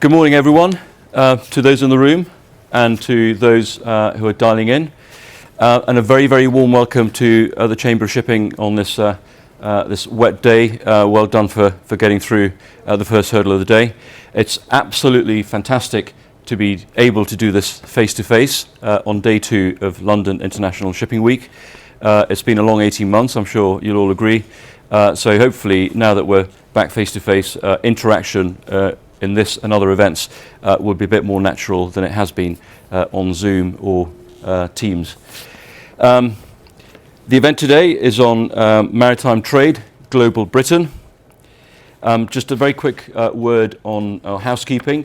Good morning, everyone, to those in the room and to those who are dialing in. And a very, very warm welcome to the Chamber of Shipping on this wet day. Well done for getting through the first hurdle of the day. It's absolutely fantastic to be able to do this face-to-face on day 2 of London International Shipping Week. It's been a long 18 months, I'm sure you'll all agree. So hopefully, now that we're back face-to-face, interaction in this and other events would be a bit more natural than it has been on Zoom or Teams. The event today is on maritime trade, global Britain. Just a very quick word on our housekeeping.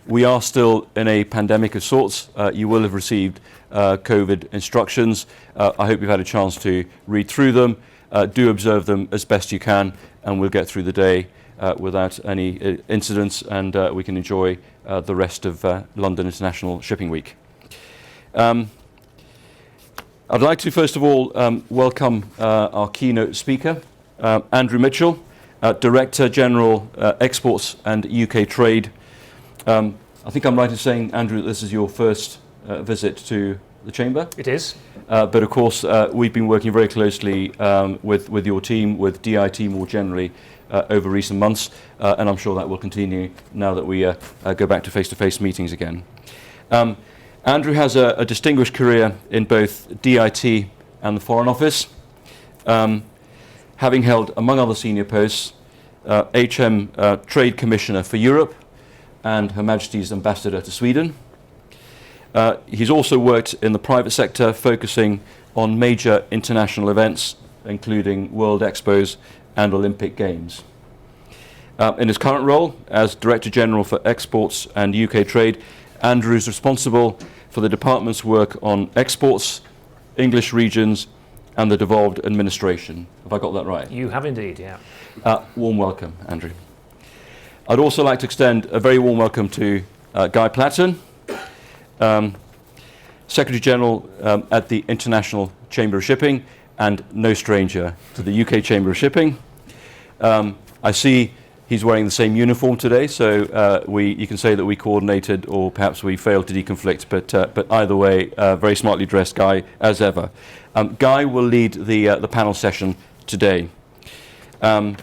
We are still in a pandemic of sorts. You will have received COVID instructions. I hope you've had a chance to read through them. Do observe them as best you can, and we'll get through the day without any incidents, and we can enjoy the rest of London International Shipping Week. I'd like to first of all welcome our keynote speaker, Andrew Mitchell, Director General Exports and UK Trade. I think I'm right in saying, Andrew, that this is your first visit to the Chamber? It is. But of course, we've been working very closely with your team, with DIT more generally, over recent months, and I'm sure that will continue now that we go back to face-to-face meetings again. Andrew has a distinguished career in both DIT and the Foreign Office, having held, among other senior posts, HM Trade Commissioner for Europe and Her Majesty's Ambassador to Sweden. He's also worked in the private sector, focusing on major international events, including World Expos and Olympic Games. In his current role as Director General for Exports and UK Trade, Andrew is responsible for the department's work on exports, English regions, and the devolved administration. Have I got that right? You have indeed, yeah. Warm welcome, Andrew. I'd also like to extend a very warm welcome to Guy Platten, Secretary General at the International Chamber of Shipping, and no stranger to the UK Chamber of Shipping. I see he's wearing the same uniform today, so you can say that we coordinated, or perhaps we failed to deconflict, but either way, very smartly dressed Guy as ever. Guy will lead the panel session today. A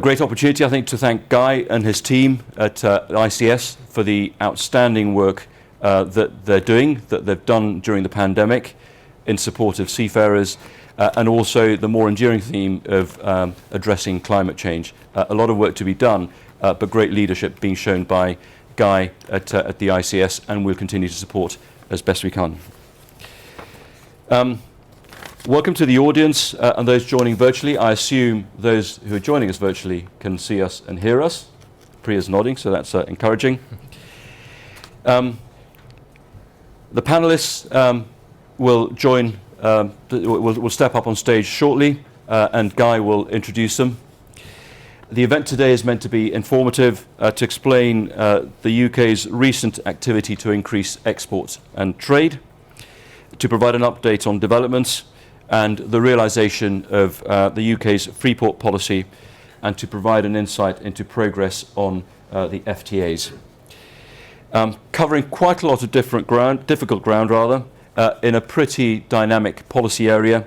great opportunity, I think, to thank Guy and his team at ICS for the outstanding work that they're doing, that they've done during the pandemic in support of seafarers, and also the more enduring theme of addressing climate change. A lot of work to be done, but great leadership being shown by Guy at the ICS, and we'll continue to support as best we can. Welcome to the audience and those joining virtually. I assume those who are joining us virtually can see us and hear us. Priya's nodding, so that's encouraging. The panelists will join, will step up on stage shortly, and Guy will introduce them. The event today is meant to be informative, to explain the UK's recent activity to increase exports and trade, to provide an update on developments and the realisation of the UK's free port policy, and to provide an insight into progress on the FTAs. Covering quite a lot of difficult ground, in a pretty dynamic policy area.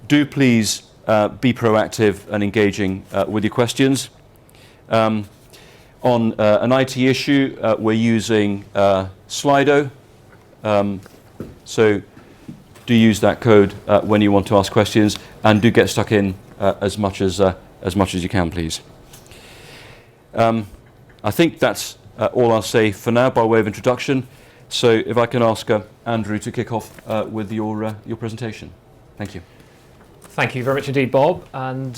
Do please be proactive and engaging with your questions. On an IT issue, we're using Slido, so do use that code when you want to ask questions, and do get stuck in as much as you can, please. I think that's all I'll say for now by way of introduction. So if I can ask Andrew to kick off with your presentation. Thank you. Thank you very much indeed, Bob, and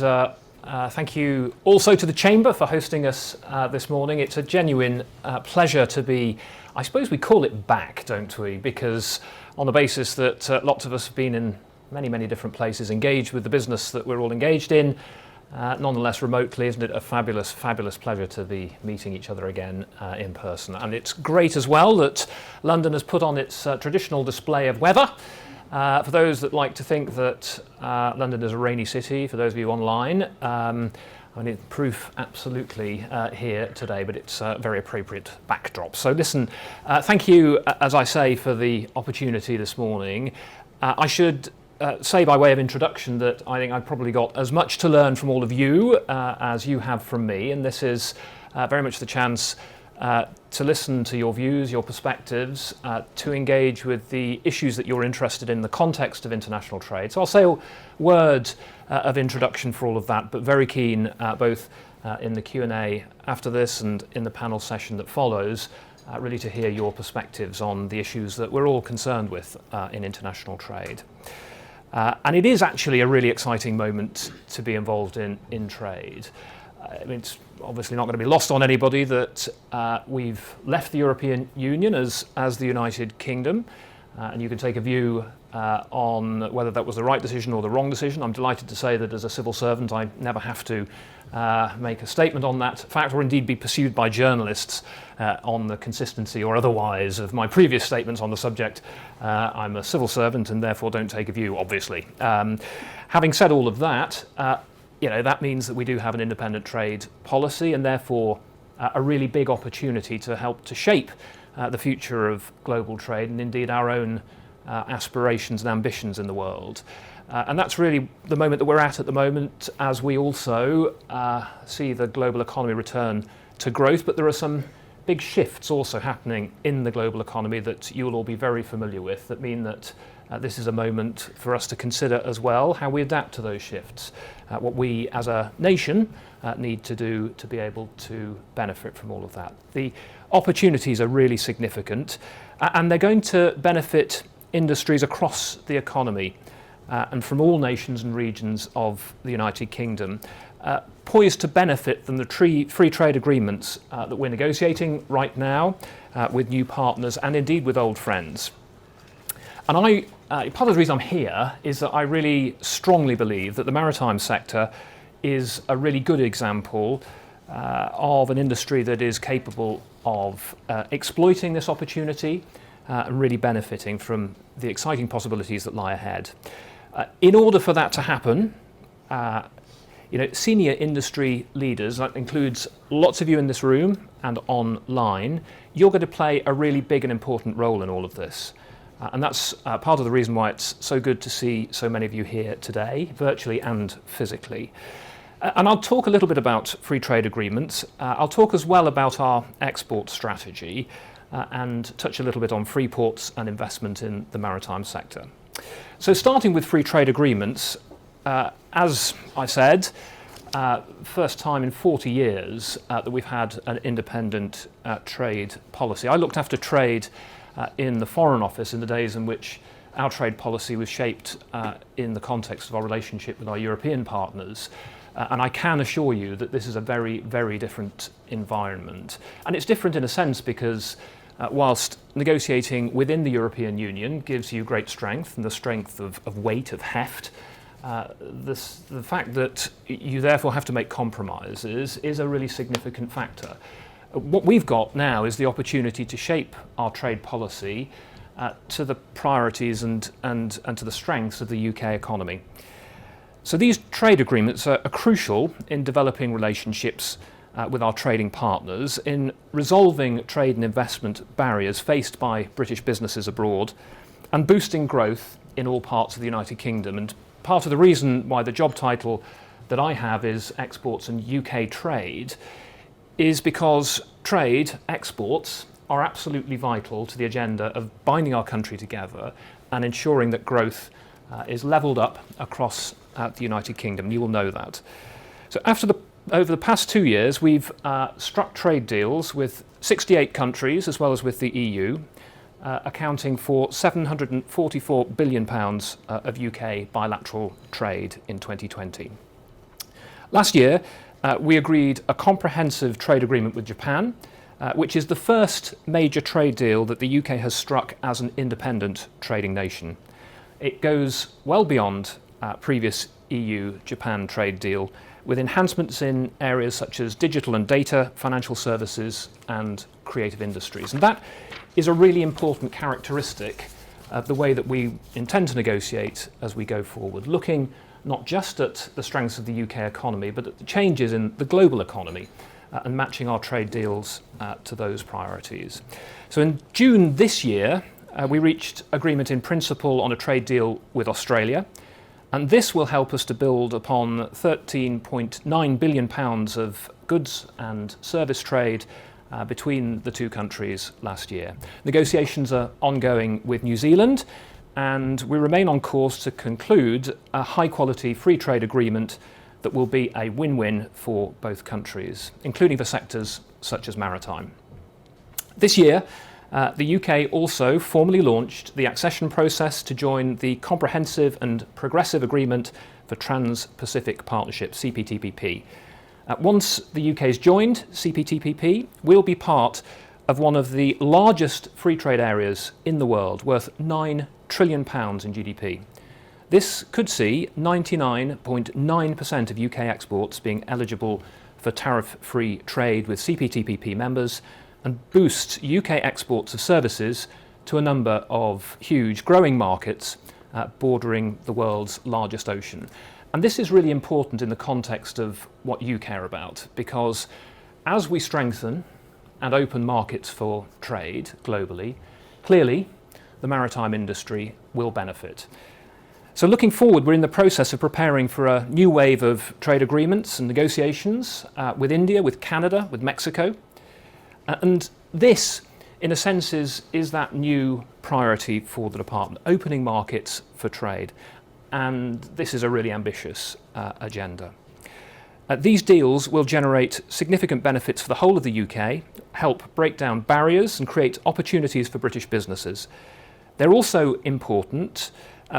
thank you also to the Chamber for hosting us this morning. It's a genuine pleasure to be, I suppose we call it back, don't we? Because on the basis that lots of us have been in many, many different places engaged with the business that we're all engaged in, nonetheless remotely, isn't it a fabulous, fabulous pleasure to be meeting each other again in person. And it's great as well that London has put on its traditional display of weather. For those that like to think that London is a rainy city, for those of you online, I mean, proof absolutely here today, but it's a very appropriate backdrop. So listen, thank you, as I say, for the opportunity this morning. I should say by way of introduction that I think I've probably got as much to learn from all of you as you have from me, and this is very much the chance to listen to your views, your perspectives, to engage with the issues that you're interested in the context of international trade. So I'll say a word of introduction for all of that, but very keen both in the Q&A after this and in the panel session that follows, really to hear your perspectives on the issues that we're all concerned with in international trade. And it is actually a really exciting moment to be involved in trade. I mean, it's obviously not going to be lost on anybody that we've left the European Union as the United Kingdom, and you can take a view on whether that was the right decision or the wrong decision. I'm delighted to say that as a civil servant I never have to make a statement on that fact, or indeed be pursued by journalists on the consistency or otherwise of my previous statements on the subject. I'm a civil servant and therefore don't take a view, obviously. Having said all of that, that means that we do have an independent trade policy and therefore a really big opportunity to help to shape the future of global trade and indeed our own aspirations and ambitions in the world. And that's really the moment that we're at the moment as we also see the global economy return to growth, but there are some big shifts also happening in the global economy that you'll all be very familiar with that mean that this is a moment for us to consider as well how we adapt to those shifts, what we as a nation need to do to be able to benefit from all of that. The opportunities are really significant and they're going to benefit industries across the economy and from all nations and regions of the United Kingdom, poised to benefit from the free trade agreements that we're negotiating right now with new partners and indeed with old friends. And part of the reason I'm here is that I really strongly believe that the maritime sector is a really good example of an industry that is capable of exploiting this opportunity and really benefiting from the exciting possibilities that lie ahead. In order for that to happen, senior industry leaders, that includes lots of you in this room and online, you're going to play a really big and important role in all of this. And that's part of the reason why it's so good to see so many of you here today, virtually and physically. And I'll talk a little bit about free trade agreements. I'll talk as well about our export strategy and touch a little bit on free ports and investment in the maritime sector. So starting with free trade agreements, as I said, first time in 40 years that we've had an independent trade policy. I looked after trade in the Foreign Office in the days in which our trade policy was shaped in the context of our relationship with our European partners. And I can assure you that this is a very, very different environment. And it's different in a sense because whilst negotiating within the European Union gives you great strength and the strength of weight, of heft, the fact that you therefore have to make compromises is a really significant factor. What we've got now is the opportunity to shape our trade policy to the priorities and to the strengths of the UK economy. So these trade agreements are crucial in developing relationships with our trading partners, in resolving trade and investment barriers faced by British businesses abroad, and boosting growth in all parts of the United Kingdom. And part of the reason why the job title that I have is Exports and UK Trade is because trade, exports, are absolutely vital to the agenda of binding our country together and ensuring that growth is levelled up across the United Kingdom. You will know that. So over the past 2 years, we've struck trade deals with 68 countries as well as with the EU, accounting for £744 billion of UK bilateral trade in 2020. Last year, we agreed a comprehensive trade agreement with Japan, which is the first major trade deal that the UK has struck as an independent trading nation. It goes well beyond previous EU-Japan trade deal, with enhancements in areas such as digital and data, financial services and creative industries. And that is a really important characteristic the way that we intend to negotiate as we go forward, looking not just at the strengths of the UK economy, but at the changes in the global economy and matching our trade deals to those priorities. So in June this year, we reached agreement in principle on a trade deal with Australia, and this will help us to build upon £13.9 billion of goods and service trade between the two countries last year. Negotiations are ongoing with New Zealand, and we remain on course to conclude a high-quality free trade agreement that will be a win-win for both countries, including for sectors such as maritime. This year, the UK also formally launched the accession process to join the Comprehensive and Progressive Agreement for Trans-Pacific Partnership, CPTPP. Once the UK has joined CPTPP, we'll be part of one of the largest free trade areas in the world, worth £9 trillion in GDP. This could see 99.9% of UK exports being eligible for tariff-free trade with CPTPP members and boost UK exports of services to a number of huge growing markets bordering the world's largest ocean. And this is really important in the context of what you care about, because as we strengthen and open markets for trade globally, clearly the maritime industry will benefit. So looking forward, we're in the process of preparing for a new wave of trade agreements and negotiations with India, with Canada, with Mexico. And this, in a sense, is that new priority for the department, opening markets for trade. And this is a really ambitious agenda. These deals will generate significant benefits for the whole of the UK, help break down barriers and create opportunities for British businesses. They're also important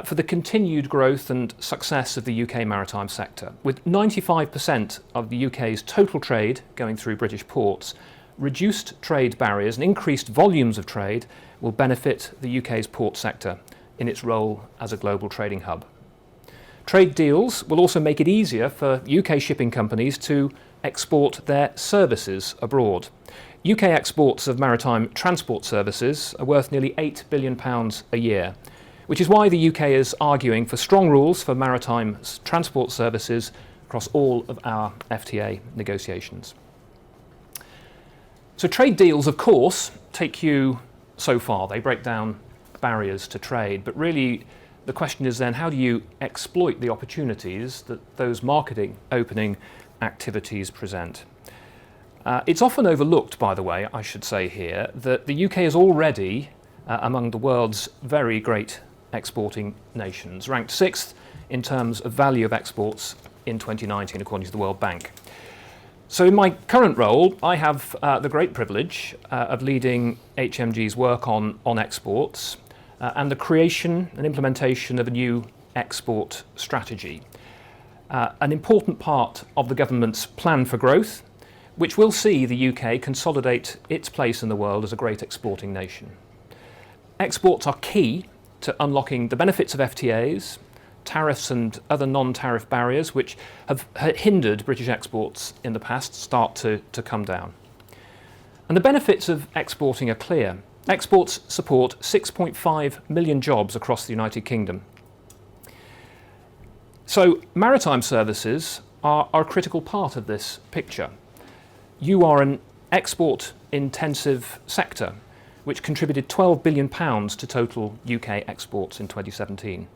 for the continued growth and success of the UK maritime sector. With 95% of the UK's total trade going through British ports, reduced trade barriers and increased volumes of trade will benefit the UK's port sector in its role as a global trading hub. Trade deals will also make it easier for UK shipping companies to export their services abroad. UK exports of maritime transport services are worth nearly £8 billion a year, which is why the UK is arguing for strong rules for maritime transport services across all of our FTA negotiations. So trade deals, of course, take you so far. They break down barriers to trade, but really the question is then, how do you exploit the opportunities that those marketing opening activities present? It's often overlooked, by the way, I should say here, that the UK is already among the world's very great exporting nations, ranked 6th in terms of value of exports in 2019, according to the World Bank. So in my current role, I have the great privilege of leading HMG's work on exports and the creation and implementation of a new export strategy, an important part of the government's plan for growth, which will see the UK consolidate its place in the world as a great exporting nation. Exports are key to unlocking the benefits of FTAs, tariffs and other non-tariff barriers which have hindered British exports in the past start to come down. And the benefits of exporting are clear. Exports support 6.5 million jobs across the United Kingdom. So maritime services are a critical part of this picture. You are an export-intensive sector which contributed £12 billion to total UK exports in 2017.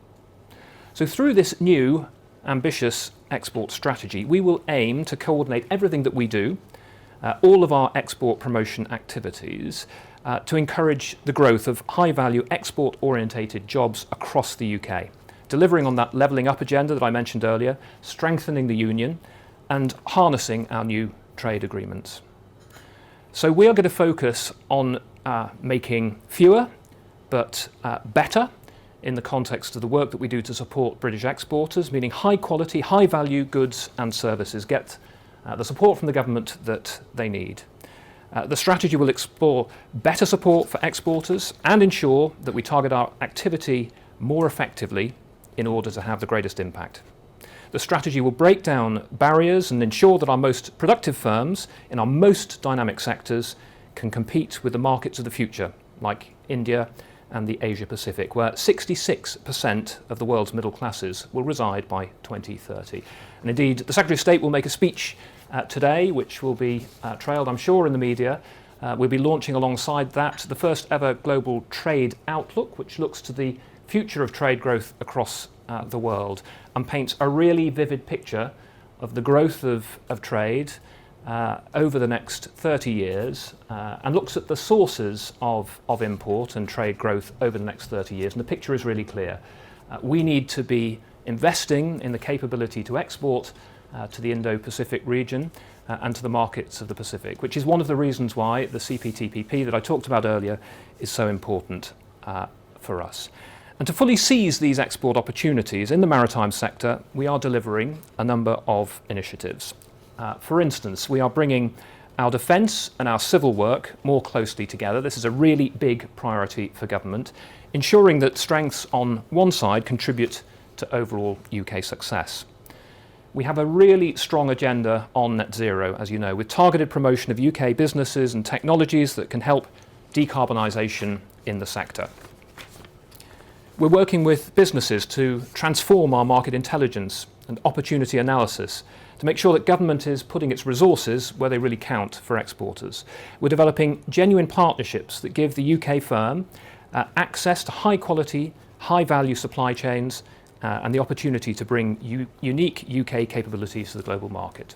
So through this new, ambitious export strategy, we will aim to coordinate everything that we do, all of our export promotion activities, to encourage the growth of high-value, export-orientated jobs across the UK, delivering on that levelling up agenda that I mentioned earlier, strengthening the union, and harnessing our new trade agreements. So we are going to focus on making fewer, but better, in the context of the work that we do to support British exporters, meaning high quality, high value goods and services get the support from the government that they need. The strategy will explore better support for exporters and ensure that we target our activity more effectively in order to have the greatest impact. The strategy will break down barriers and ensure that our most productive firms in our most dynamic sectors can compete with the markets of the future, like India and the Asia Pacific, where 66% of the world's middle classes will reside by 2030. And indeed, the Secretary of State will make a speech today, which will be trailed, I'm sure, in the media. We'll be launching alongside that the first ever global trade outlook, which looks to the future of trade growth across the world and paints a really vivid picture of the growth of trade over the next 30 years and looks at the sources of import and trade growth over the next 30 years. And the picture is really clear. We need to be investing in the capability to export to the Indo-Pacific region and to the markets of the Pacific, which is one of the reasons why the CPTPP that I talked about earlier is so important for us. And to fully seize these export opportunities in the maritime sector, we are delivering a number of initiatives. For instance, we are bringing our defence and our civil work more closely together. This is a really big priority for government, ensuring that strengths on one side contribute to overall UK success. We have a really strong agenda on net zero, as you know, with targeted promotion of UK businesses and technologies that can help decarbonisation in the sector. We're working with businesses to transform our market intelligence and opportunity analysis to make sure that government is putting its resources where they really count for exporters. We're developing genuine partnerships that give the UK firm access to high quality, high value supply chains and the opportunity to bring unique UK capabilities to the global market.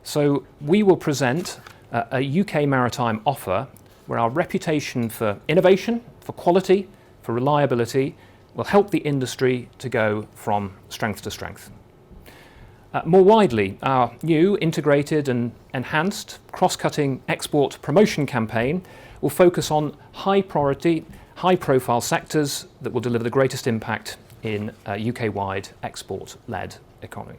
So we will present a UK maritime offer where our reputation for innovation, for quality, for reliability will help the industry to go from strength to strength. More widely, our new integrated and enhanced cross-cutting export promotion campaign will focus on high priority, high profile sectors that will deliver the greatest impact in a UK-wide export-led economy.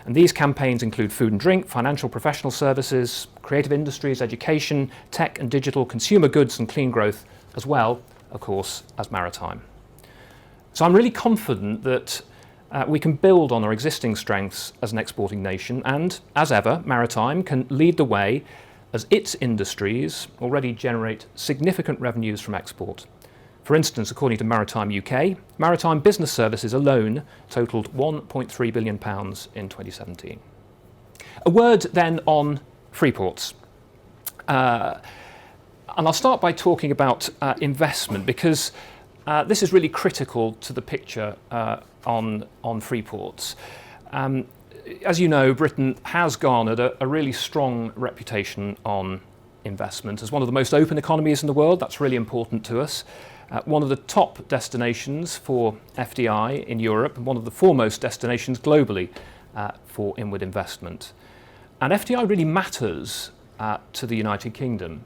And these campaigns include food and drink, financial professional services, creative industries, education, tech and digital, consumer goods and clean growth, as well, of course, as maritime. So I'm really confident that we can build on our existing strengths as an exporting nation and, as ever, maritime can lead the way as its industries already generate significant revenues from export. For instance, according to Maritime UK, maritime business services alone totalled £1.3 billion in 2017. A word then on free ports. And I'll start by talking about investment because this is really critical to the picture on free ports. As you know, Britain has garnered a really strong reputation on investment as one of the most open economies in the world. That's really important to us. One of the top destinations for FDI in Europe and one of the foremost destinations globally for inward investment. And FDI really matters to the United Kingdom.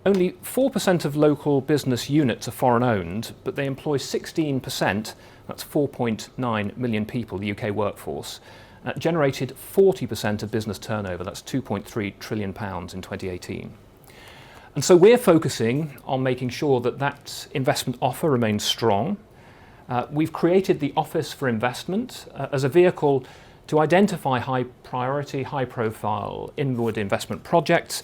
Only 4% of local business units are foreign owned, but they employ 16%, that's 4.9 million people, the UK workforce, generated 40% of business turnover, that's £2.3 trillion in 2018. And so we're focusing on making sure that that investment offer remains strong. We've created the Office for Investment as a vehicle to identify high priority, high profile inward investment projects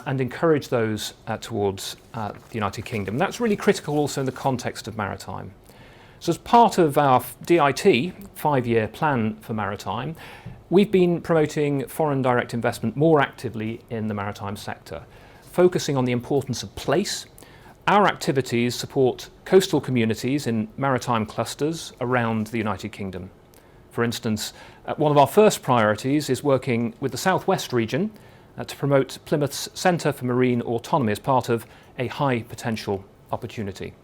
and encourage those towards the United Kingdom. That's really critical also in the context of maritime. So as part of our DIT, 5-year plan for maritime, we've been promoting foreign direct investment more actively in the maritime sector, focusing on the importance of place. Our activities support coastal communities in maritime clusters around the United Kingdom. For instance, one of our first priorities is working with the Southwest region to promote Plymouth's Centre for Marine Autonomy as part of a high potential opportunity.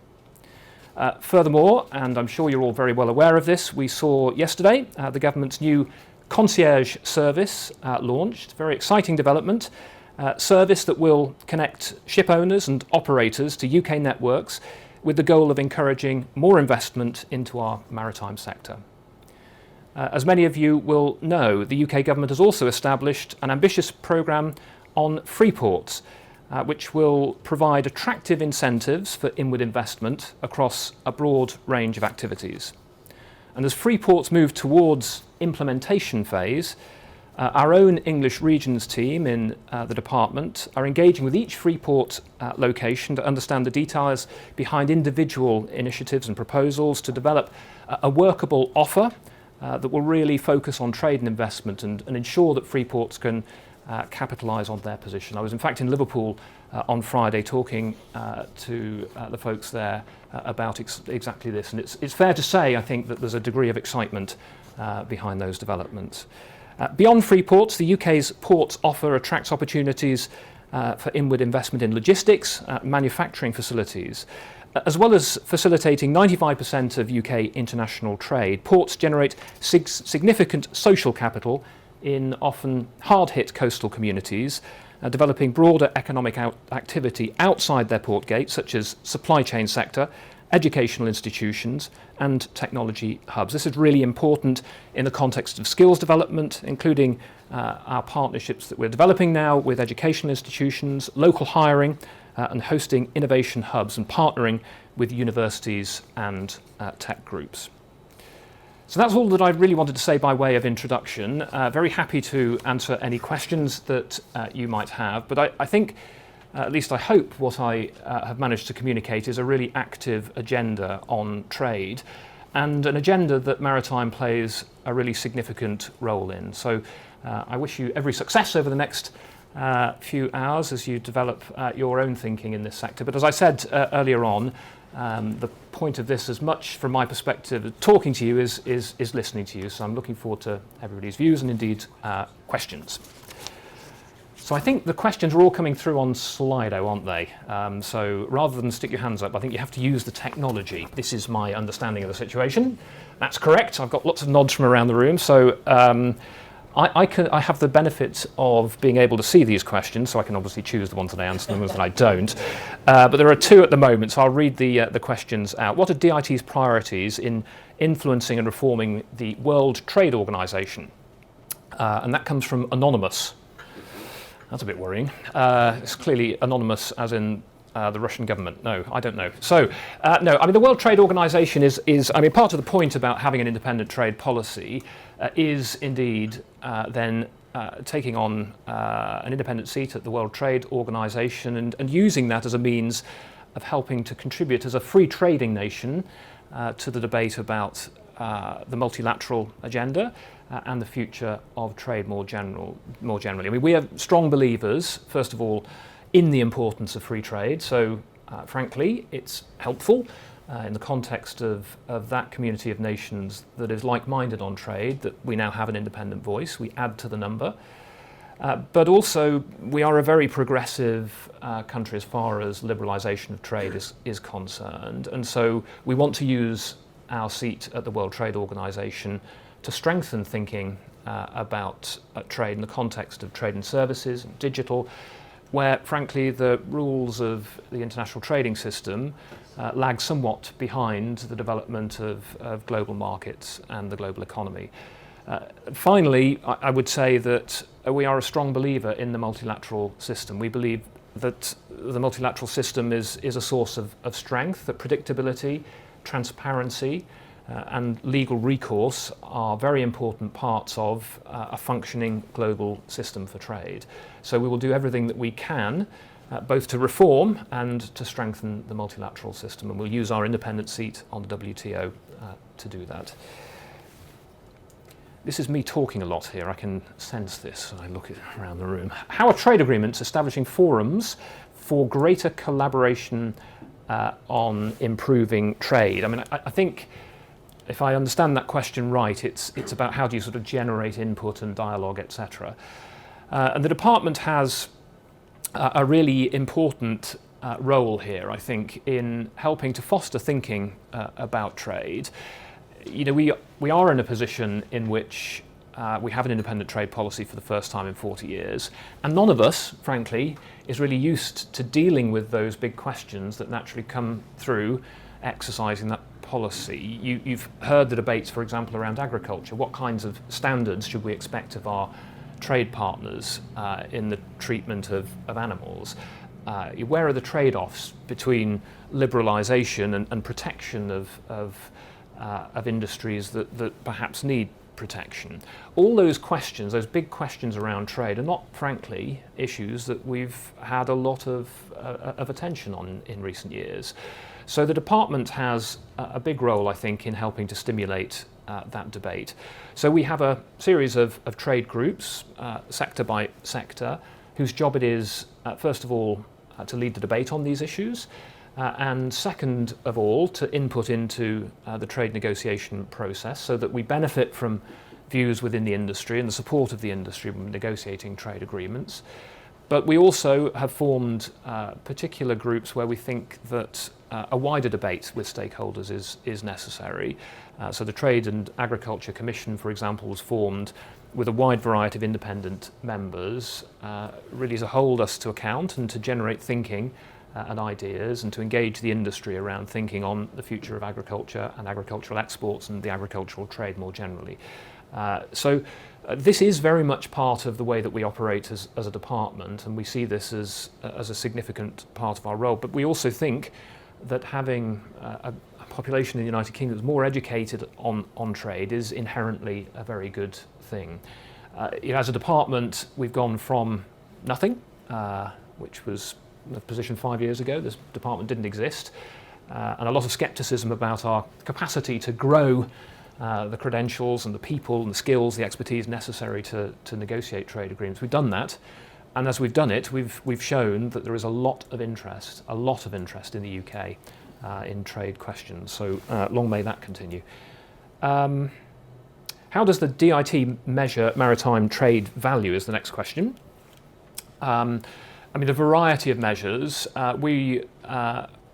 Furthermore, and I'm sure you're all very well aware of this, we saw yesterday the government's new concierge service launched, very exciting development, service that will connect ship owners and operators to UK networks with the goal of encouraging more investment into our maritime sector. As many of you will know, the UK government has also established an ambitious programme on free ports, which will provide attractive incentives for inward investment across a broad range of activities. And as free ports move towards implementation phase, Our own English regions team in the department are engaging with each Freeport location to understand the details behind individual initiatives and proposals to develop a workable offer that will really focus on trade and investment and ensure that Freeports can capitalise on their position. I was in fact in Liverpool on Friday talking to the folks there about exactly this, and it's fair to say, I think, that there's a degree of excitement behind those developments. Beyond Freeports, the UK's ports offer attracts opportunities for inward investment in logistics, manufacturing facilities. As well as facilitating 95% of UK international trade, ports generate significant social capital in often hard-hit coastal communities, developing broader economic activity outside their port gates, such as supply chain sector, educational institutions and technology hubs. This is really important in the context of skills development, including our partnerships that we're developing now with educational institutions, local hiring and hosting innovation hubs and partnering with universities and tech groups. So that's all that I really wanted to say by way of introduction. Very happy to answer any questions that you might have, but I think, at least I hope, what I have managed to communicate is a really active agenda on trade, and an agenda that Maritime plays a really significant role in. So I wish you every success over the next few hours as you develop your own thinking in this sector. But as I said earlier on, the point of this, as much from my perspective talking to you, is listening to you. So I'm looking forward to everybody's views and indeed questions. So I think the questions are all coming through on Slido, aren't they? So rather than stick your hands up, I think you have to use the technology. This is my understanding of the situation. That's correct. I've got lots of nods from around the room. So I have the benefit of being able to see these questions, so I can obviously choose the ones that I answer and the ones that I don't. But there are two at the moment, so I'll read the questions out. What are DIT's priorities in influencing and reforming the World Trade Organization? And that comes from Anonymous. That's a bit worrying. It's clearly anonymous as in the Russian government. No, I don't know. So, no, I mean, the World Trade Organization is I mean, part of the point about having an independent trade policy is indeed then taking on an independent seat at the World Trade Organization and using that as a means of helping to contribute as a free trading nation to the debate about the multilateral agenda and the future of trade more generally. I mean, we are strong believers, first of all, in the importance of free trade. So, frankly, it's helpful in the context of that community of nations that is like-minded on trade, that we now have an independent voice. We add to the number. But also, we are a very progressive country as far as liberalisation of trade is concerned. And so we want to use our seat at the World Trade Organization to strengthen thinking about trade in the context of trade and services and digital, where, frankly, the rules of the international trading system lag somewhat behind the development of global markets and the global economy. Finally, I would say that we are a strong believer in the multilateral system. We believe that the multilateral system is a source of strength, that predictability, transparency, and legal recourse are very important parts of a functioning global system for trade. So we will do everything that we can, both to reform and to strengthen the multilateral system, and we'll use our independent seat on the WTO to do that. This is me talking a lot here. I can sense this when I look around the room. How are trade agreements establishing forums for greater collaboration on improving trade? I mean, I think, if I understand that question right, it's about how do you sort of generate input and dialogue, etc. And the department has a really important role here, I think, in helping to foster thinking about trade. You know, we are in a position in which we have an independent trade policy for the first time in 40 years, and none of us, frankly, is really used to dealing with those big questions that naturally come through exercising that policy. You've heard the debates, for example, around agriculture. What kinds of standards should we expect of our trade partners in the treatment of animals? Where are the trade-offs between liberalisation and protection of industries that perhaps need protection. All those questions, those big questions around trade, are not, frankly, issues that we've had a lot of attention on in recent years. So the department has a big role, I think, in helping to stimulate that debate. So we have a series of trade groups, sector by sector, whose job it is, first of all, to lead the debate on these issues, and second of all, to input into the trade negotiation process so that we benefit from views within the industry and the support of the industry when negotiating trade agreements. But we also have formed particular groups where we think that a wider debate with stakeholders is necessary. So the Trade and Agriculture Commission, for example, was formed with a wide variety of independent members, really to hold us to account and to generate thinking and ideas and to engage the industry around thinking on the future of agriculture and agricultural exports and the agricultural trade more generally. This is very much part of the way that we operate as a department, and we see this as a significant part of our role. But we also think that having a population in the United Kingdom that's more educated on trade is inherently a very good thing. As a department, we've gone from nothing, which was the position 5 years ago. This department didn't exist, and a lot of scepticism about our capacity to grow the credentials and the people and the skills, the expertise necessary to negotiate trade agreements. We've done that, and as we've done it, we've shown that there is a lot of interest in the UK in trade questions. So long may that continue. How does the DIT measure maritime trade value is the next question. I mean, a variety of measures. We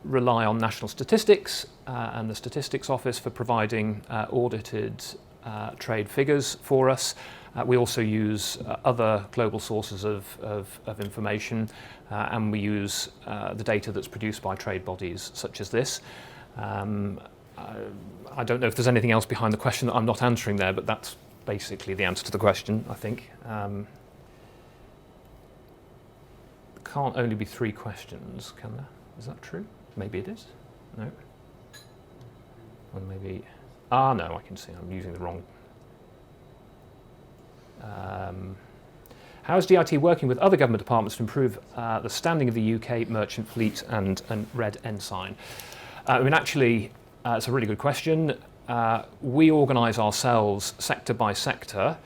rely on national statistics and the Statistics Office for providing audited trade figures for us. We also use other global sources of information, and we use the data that's produced by trade bodies such as this. I don't know if there's anything else behind the question that I'm not answering there, but that's basically the answer to the question, I think. Can't only be 3 questions, can there? Is that true? Maybe it is. No. Or maybe. No, I can see I'm using the wrong. How is DIT working with other government departments to improve the standing of the UK merchant fleet and Red Ensign? I mean, actually, it's a really good question. We organise ourselves sector by sector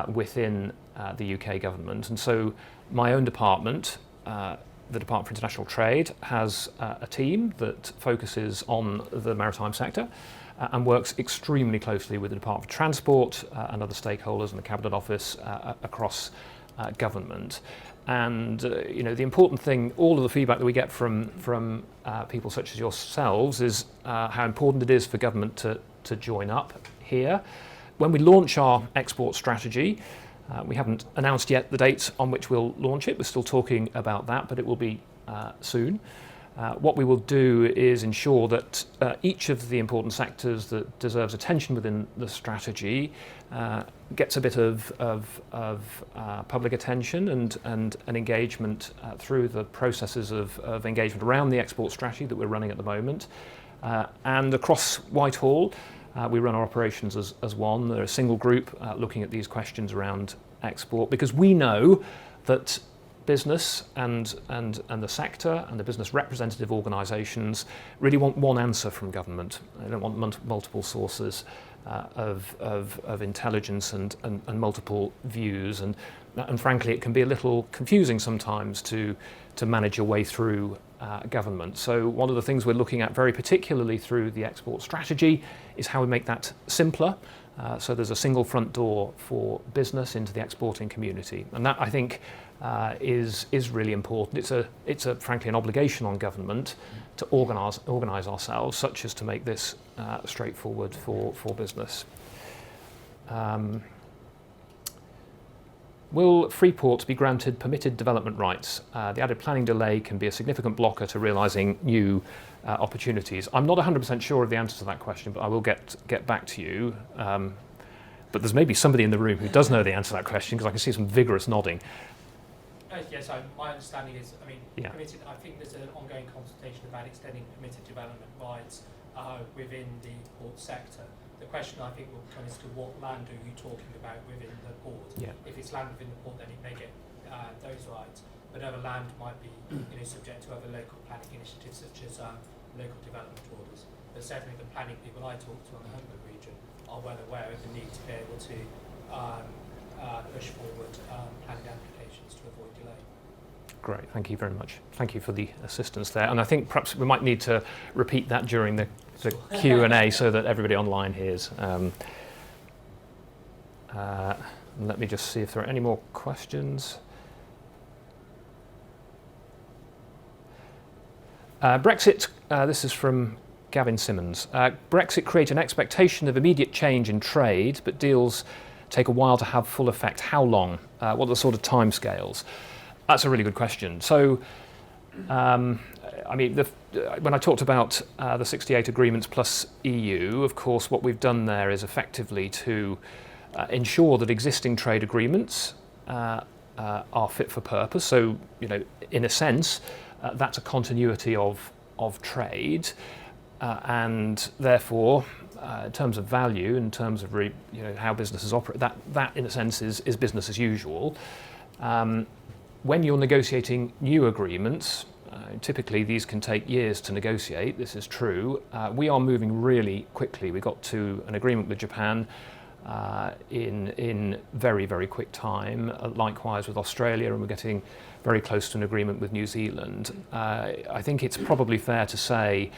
within the UK government, and so my own department, the Department for International Trade, has a team that focuses on the maritime sector and works extremely closely with the Department for Transport and other stakeholders and the Cabinet Office across government. And the important thing, all of the feedback that we get from people such as yourselves, is how important it is for government to join up here. When we launch our export strategy, we haven't announced yet the dates on which we'll launch it. We're still talking about that, but it will be soon. What we will do is ensure that each of the important sectors that deserves attention within the strategy gets a bit of public attention and engagement through the processes of engagement around the export strategy that we're running at the moment. And across Whitehall, we run our operations as one. They're a single group looking at these questions around export, because we know that business and the sector and the business representative organisations really want one answer from government. They don't want multiple sources of intelligence and multiple views, and frankly it can be a little confusing sometimes to manage your way through government. So one of the things we're looking at very particularly through the export strategy is how we make that simpler. So there's a single front door for business into the exporting community, and that, I think, is really important. It's frankly an obligation on government to organise ourselves such as to make this straightforward for business. Will Freeport be granted permitted development rights? The added planning delay can be a significant blocker to realising new opportunities. I'm not 100% sure of the answer to that question, but I will get back to you. But there's maybe somebody in the room who does know the answer to that question, because I can see some vigorous nodding. Yes, my understanding is, Yeah. permitted. I think there's an ongoing consultation about extending permitted development rights within the port sector. The question I think will come as to what land are you talking about within the port. Yeah. If it's land within the port, then it may get those rights. But other land might be subject to other local planning initiatives such as local development orders. But certainly the planning people I talk to on the Humber region are well aware of the need to be able to push forward planning applications to avoid delay. Great, thank you very much. Thank you for the assistance there. And I think perhaps we might need to repeat that during the Q&A so that everybody online hears. Let me just see if there are any more questions. Brexit, this is from Gavin Simmons. Brexit creates an expectation of immediate change in trade, but deals take a while to have full effect. How long? What are the sort of timescales? That's a really good question. So, when I talked about the 68 agreements plus EU, of course, what we've done there is effectively to ensure that existing trade agreements are fit for purpose. So, in a sense, that's a continuity of trade, and therefore, in terms of value, in terms of how businesses operate, that in a sense is business as usual. When you're negotiating new agreements, typically these can take years to negotiate. This is true. We are moving really quickly. We got to an agreement with Japan in very, very quick time. Likewise with Australia, and we're getting very close to an agreement with New Zealand. I think it's probably fair to say,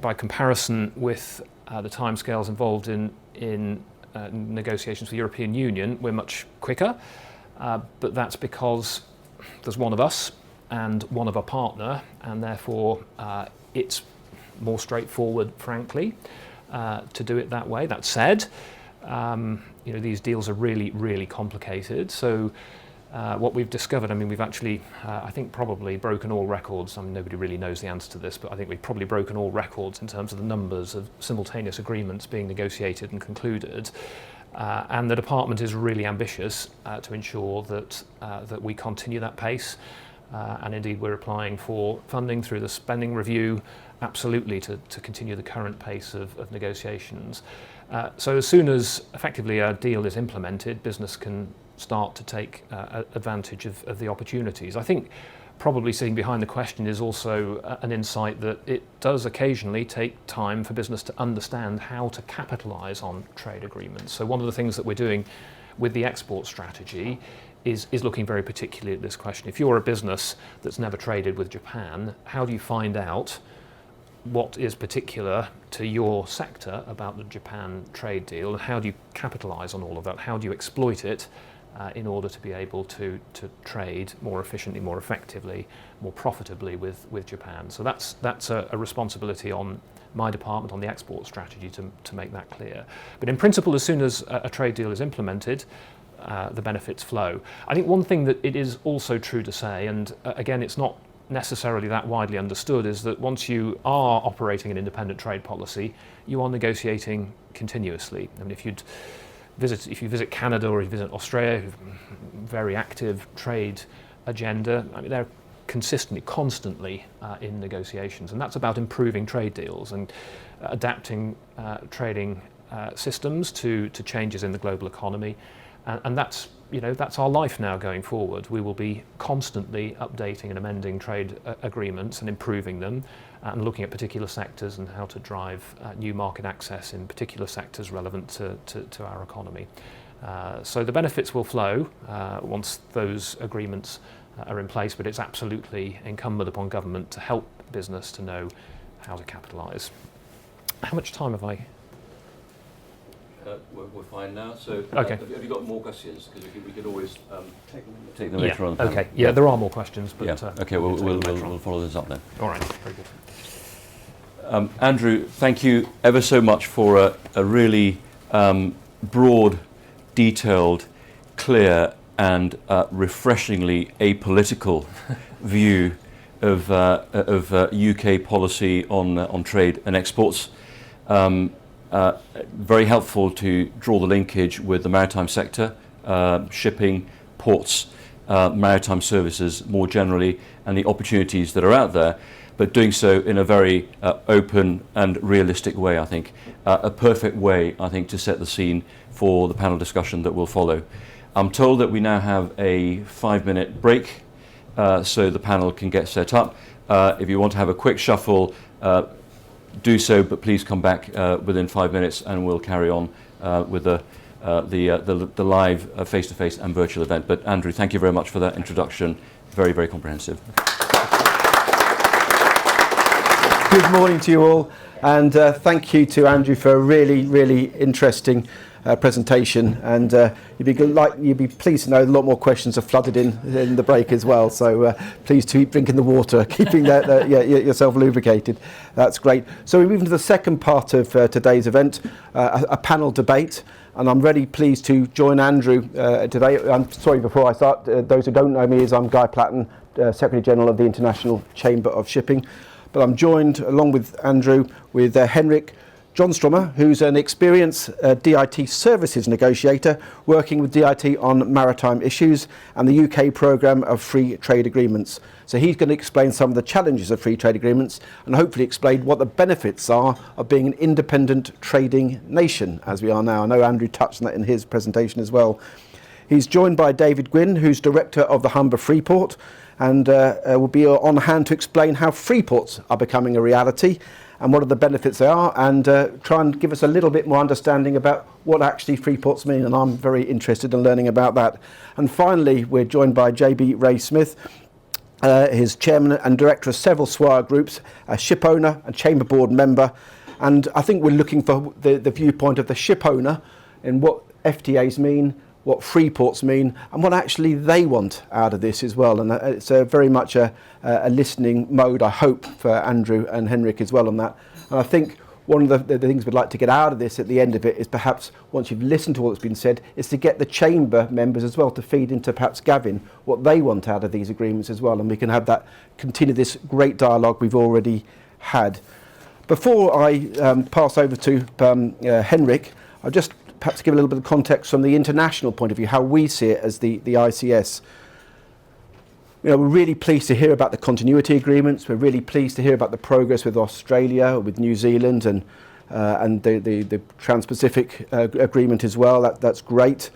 by comparison with the timescales involved in negotiations with the European Union, we're much quicker. But that's because there's one of us and one of our partner, and therefore it's more straightforward, frankly, to do it that way. That said, these deals are really, really complicated. So what we've discovered, we've actually, I think, probably broken all records. Nobody really knows the answer to this, but I think we've probably broken all records in terms of the numbers of simultaneous agreements being negotiated and concluded. And the department is really ambitious to ensure that we continue that pace. And indeed, we're applying for funding through the spending review, absolutely, to continue the current pace of negotiations. So as soon as effectively a deal is implemented, business can start to take advantage of the opportunities. I think probably sitting behind the question is also an insight that it does occasionally take time for business to understand how to capitalise on trade agreements. So one of the things that we're doing with the export strategy is looking very particularly at this question. If you're a business that's never traded with Japan, how do you find out what is particular to your sector about the Japan trade deal, and how do you capitalise on all of that? How do you exploit it in order to be able to trade more efficiently, more effectively, more profitably with Japan? So that's a responsibility on my department, on the export strategy, to make that clear. But in principle, as soon as a trade deal is implemented, the benefits flow. I think one thing that it is also true to say, and again, it's not necessarily that widely understood, is that once you are operating an independent trade policy, you are negotiating continuously. If you visit Canada or you visit Australia, very active trade agenda, they're constantly in negotiations, and that's about improving trade deals and adapting trading systems to changes in the global economy, and that's our life now going forward. We will be constantly updating and amending trade agreements and improving them, and looking at particular sectors and how to drive new market access in particular sectors relevant to our economy. So the benefits will flow once those agreements are in place, but it's absolutely incumbent upon government to help business to know how to capitalise. How much time have I? We're fine now. So okay. Have you got more questions? Because we could always take them later on. Okay. Yeah, there are more questions, but okay. We'll follow this up then. All right. Very good. Andrew, thank you ever so much for a really broad, detailed, clear, and refreshingly apolitical view of UK policy on trade and exports. Very helpful to draw the linkage with the maritime sector, shipping, ports, maritime services more generally, and the opportunities that are out there. but doing so in a very open and realistic way, I think. A perfect way, I think, to set the scene for the panel discussion that will follow. I'm told that we now have a 5-minute break, so the panel can get set up. If you want to have a quick shuffle, do so, but please come back within 5 minutes and we'll carry on with the live face-to-face and virtual event. But Andrew, thank you very much for that introduction. Very, very comprehensive. Good morning to you all, and thank you to Andrew for a really, really interesting presentation. And you'd be pleased to know a lot more questions have flooded in the break as well. So please keep drinking the water, keeping yourself lubricated. That's great. So we move into the second part of today's event, a panel debate. And I'm really pleased to join Andrew today. I'm sorry, before I start, those who don't know me, I'm Guy Platten, Secretary General of the International Chamber of Shipping. But I'm joined, along with Andrew, with Henrik Johnstromer, who's an experienced DIT services negotiator working with DIT on maritime issues and the UK programme of free trade agreements. So he's going to explain some of the challenges of free trade agreements and hopefully explain what the benefits are of being an independent trading nation, as we are now. I know Andrew touched on that in his presentation as well. He's joined by David Gwynn, who's Director of the Humber Freeport, and will be on hand to explain how freeports are becoming a reality and what are the benefits they are, and try and give us a little bit more understanding about what actually freeports mean, and I'm very interested in learning about that. And finally, we're joined by JB Ray Smith, his chairman and director of several SWIRE groups, a ship owner and chamber board member, and I think we're looking for the viewpoint of the ship owner in what FTAs mean, what freeports mean, and what actually they want out of this as well. And it's very much a listening mode, I hope, for Andrew and Henrik as well on that. And I think one of the things we'd like to get out of this at the end of it is perhaps, once you've listened to all that's been said, is to get the chamber members as well to feed into perhaps Gavin what they want out of these agreements as well, and we can have that, continue this great dialogue we've already had. Before I pass over to Henrik, I'll just perhaps give a little bit of context from the international point of view, how we see it as the ICS. We're really pleased to hear about the continuity agreements. We're really pleased to hear about the progress with Australia, with New Zealand, and the Trans-Pacific agreement as well. That's great.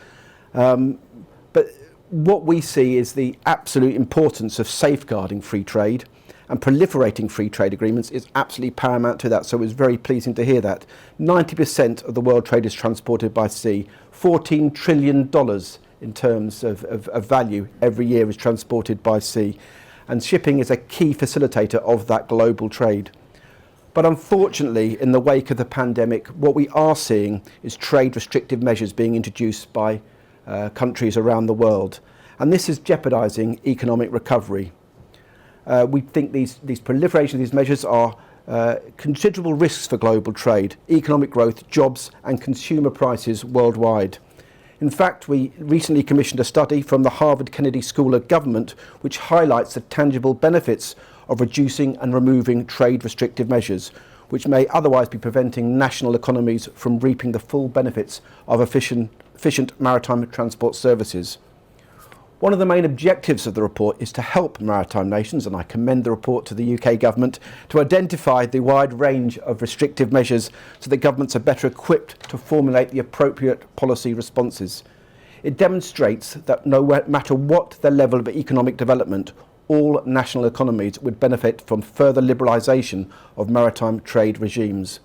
But what we see is the absolute importance of safeguarding free trade, and proliferating free trade agreements is absolutely paramount to that. So it was very pleasing to hear that. 90% of the world trade is transported by sea. $14 trillion in terms of value every year is transported by sea. And shipping is a key facilitator of that global trade. But unfortunately, in the wake of the pandemic, what we are seeing is trade restrictive measures being introduced by countries around the world. And this is jeopardising economic recovery. We think these proliferation of these measures are considerable risks for global trade, economic growth, jobs and consumer prices worldwide. In fact, we recently commissioned a study from the Harvard Kennedy School of Government which highlights the tangible benefits of reducing and removing trade restrictive measures, which may otherwise be preventing national economies from reaping the full benefits of efficient maritime transport services. One of the main objectives of the report is to help maritime nations, and I commend the report to the UK government, to identify the wide range of restrictive measures so that governments are better equipped to formulate the appropriate policy responses. It demonstrates that no matter what the level of economic development, all national economies would benefit from further liberalisation of maritime trade regimes.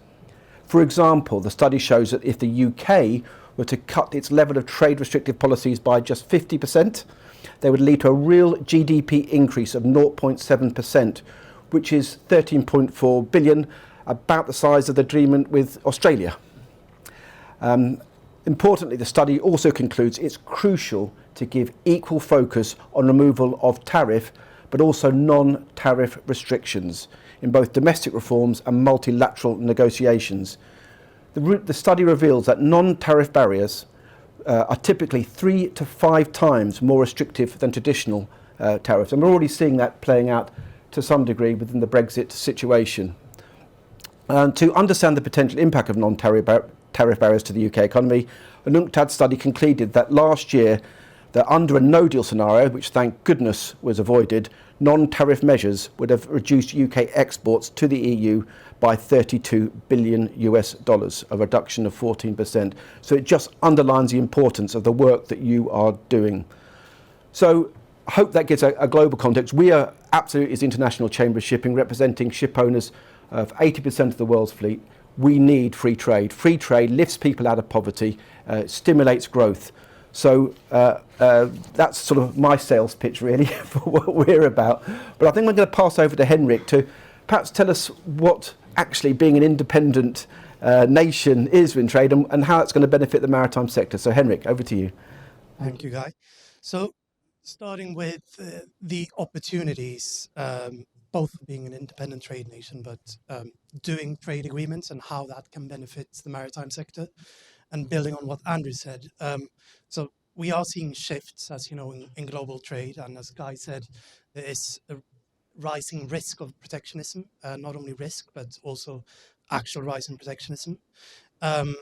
For example, the study shows that if the UK were to cut its level of trade restrictive policies by just 50%, they would lead to a real GDP increase of 0.7%, which is 13.4 billion, about the size of the agreement with Australia. Importantly, the study also concludes it's crucial to give equal focus on removal of tariff, but also non-tariff restrictions in both domestic reforms and multilateral negotiations. The study reveals that non-tariff barriers are typically 3 to 5 times more restrictive than traditional tariffs. And we're already seeing that playing out to some degree within the Brexit situation. To understand the potential impact of non-tariff barriers to the UK economy, an UNCTAD study concluded that last year, that under a no-deal scenario, which thank goodness was avoided, non-tariff measures would have reduced UK exports to the EU by 32 billion US dollars, a reduction of 14%. So it just underlines the importance of the work that you are doing. So I hope that gives a global context. We are absolutely, as International Chamber of Shipping, representing ship owners of 80% of the world's fleet. We need free trade. Free trade lifts people out of poverty, stimulates growth. So that's sort of my sales pitch really for what we're about. But I think I'm going to pass over to Henrik to perhaps tell us what actually being an independent nation is in trade and how it's going to benefit the maritime sector. So Henrik, over to you. Thank you, Guy. So starting with the opportunities, both being an independent trade nation, but doing trade agreements and how that can benefit the maritime sector, and building on what Andrew said. So we are seeing shifts, as you know, in global trade, and as Guy said, there is a rising risk of protectionism, not only risk, but also actual rise in protectionism. And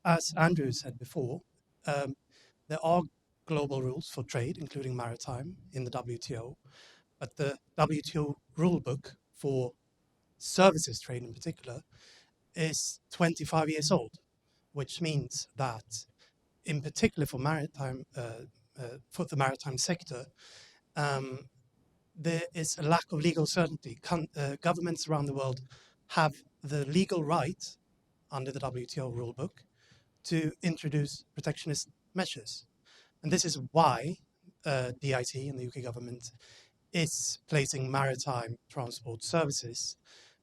as Andrew said before, there are global rules for trade, including maritime, in the WTO, but the WTO rulebook for services trade in particular is 25 years old, which means that, in particular for maritime, for the maritime sector, there is a lack of legal certainty. Governments around the world have the legal right, under the WTO rulebook, to introduce protectionist measures. And this is why DIT and the UK government is placing maritime transport services,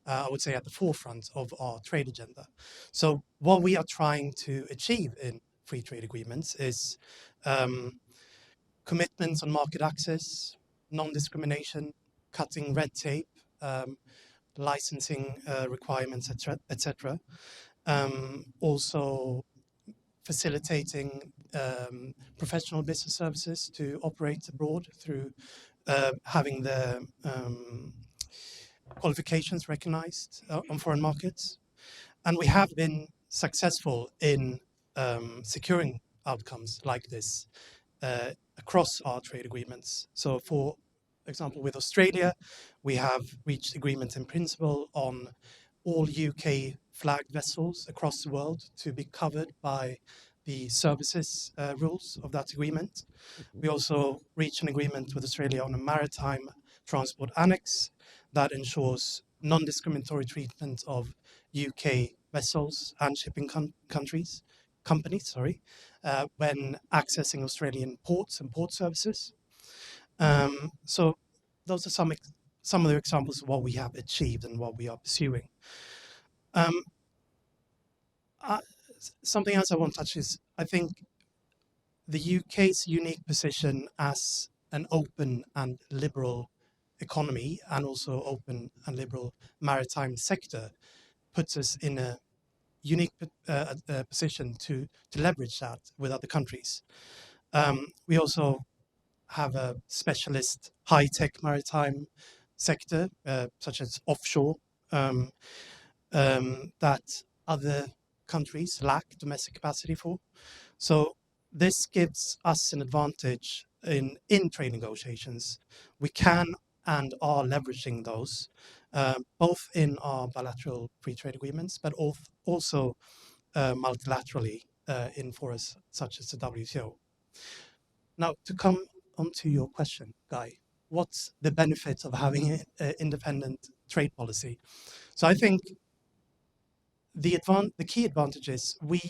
I would say, at the forefront of our trade agenda. So what we are trying to achieve in free trade agreements is commitments on market access, non-discrimination, cutting red tape, licensing requirements, etc. Also facilitating professional business services to operate abroad through having the qualifications recognized on foreign markets. And we have been successful in securing outcomes like this across our trade agreements. So for example, with Australia, we have reached agreement in principle on all UK flagged vessels across the world to be covered by the services rules of that agreement. We also reached an agreement with Australia on a maritime transport annex that ensures non-discriminatory treatment of UK vessels and shipping companies, when accessing Australian ports and port services. So those are some of the examples of what we have achieved and what we are pursuing. Something else I want to touch is, I think, the UK's unique position as an open and liberal economy, and also open and liberal maritime sector, puts us in a unique position to leverage that with other countries. We also have a specialist high-tech maritime sector, such as offshore, that other countries lack domestic capacity for. So this gives us an advantage in trade negotiations. We can and are leveraging those, both in our bilateral free trade agreements, but also multilaterally in forums such as the WTO. Now, to come onto your question, Guy, what's the benefit of having an independent trade policy? So I think the key advantage is we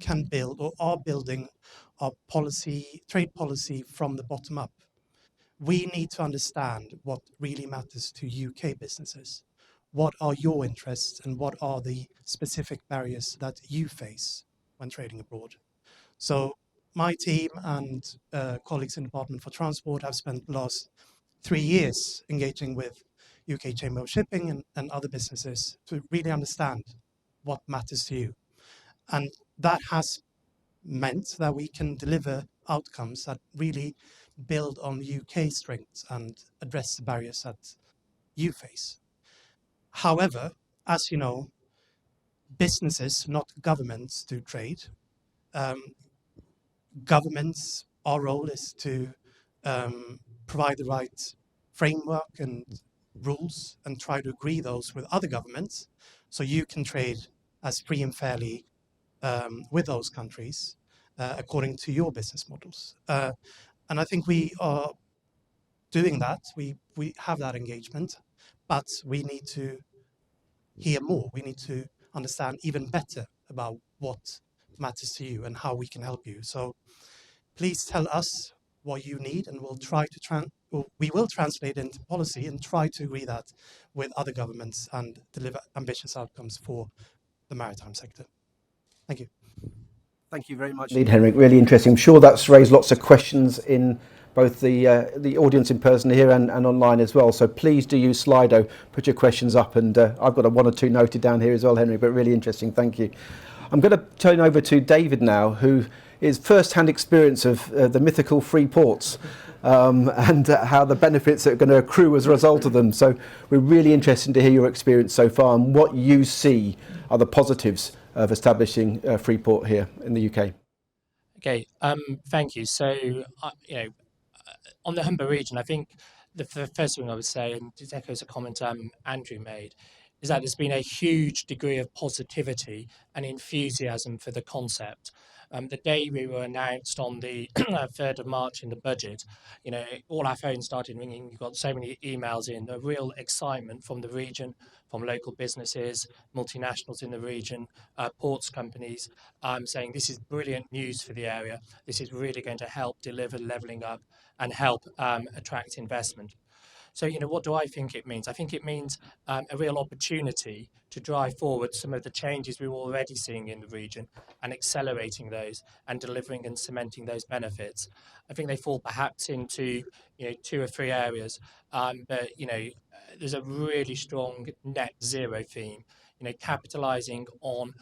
can build, or are building, our trade policy from the bottom up. We need to understand what really matters to UK businesses. What are your interests and what are the specific barriers that you face when trading abroad? So my team and colleagues in the Department for Transport have spent the last 3 years engaging with UK Chamber of Shipping and other businesses to really understand what matters to you. And that has meant that we can deliver outcomes that really build on the UK strengths and address the barriers that you face. However, as you know, businesses, not governments, do trade. Governments, our role is to provide the right framework and rules and try to agree those with other governments so you can trade as free and fairly with those countries according to your business models. And I think we are doing that. We have that engagement, but we need to hear more. We need to understand even better about what matters to you and how we can help you. So please tell us what you need, and we'll try to we will translate into policy and try to agree that with other governments and deliver ambitious outcomes for the maritime sector. Thank you. Thank you very much indeed, Henrik. Really interesting. I'm sure that's raised lots of questions in both the audience in person here and online as well. So please do use Slido, put your questions up, and I've got one or two noted down here as well, Henrik, but really interesting. Thank you. I'm going to turn over to David now, who is first-hand experience of the mythical free ports and how the benefits are going to accrue as a result of them. So we're really interested to hear your experience so far and what you see are the positives of establishing a free port here in the UK. Okay, thank you. So, on the Humber region, I think the first thing I would say, and it echoes a comment Andrew made, is that there's been a huge degree of positivity and enthusiasm for the concept. The day we were announced on the 3rd of March in the budget, all our phones started ringing. We got so many emails in, a real excitement from the region, from local businesses, multinationals in the region, ports companies, saying this is brilliant news for the area. This is really going to help deliver levelling up and help attract investment. So, what do I think it means? I think it means a real opportunity to drive forward some of the changes we were already seeing in the region and accelerating those and delivering and cementing those benefits. I think they fall perhaps into 2 or 3 areas, but there's a really strong net zero theme. Capitalising on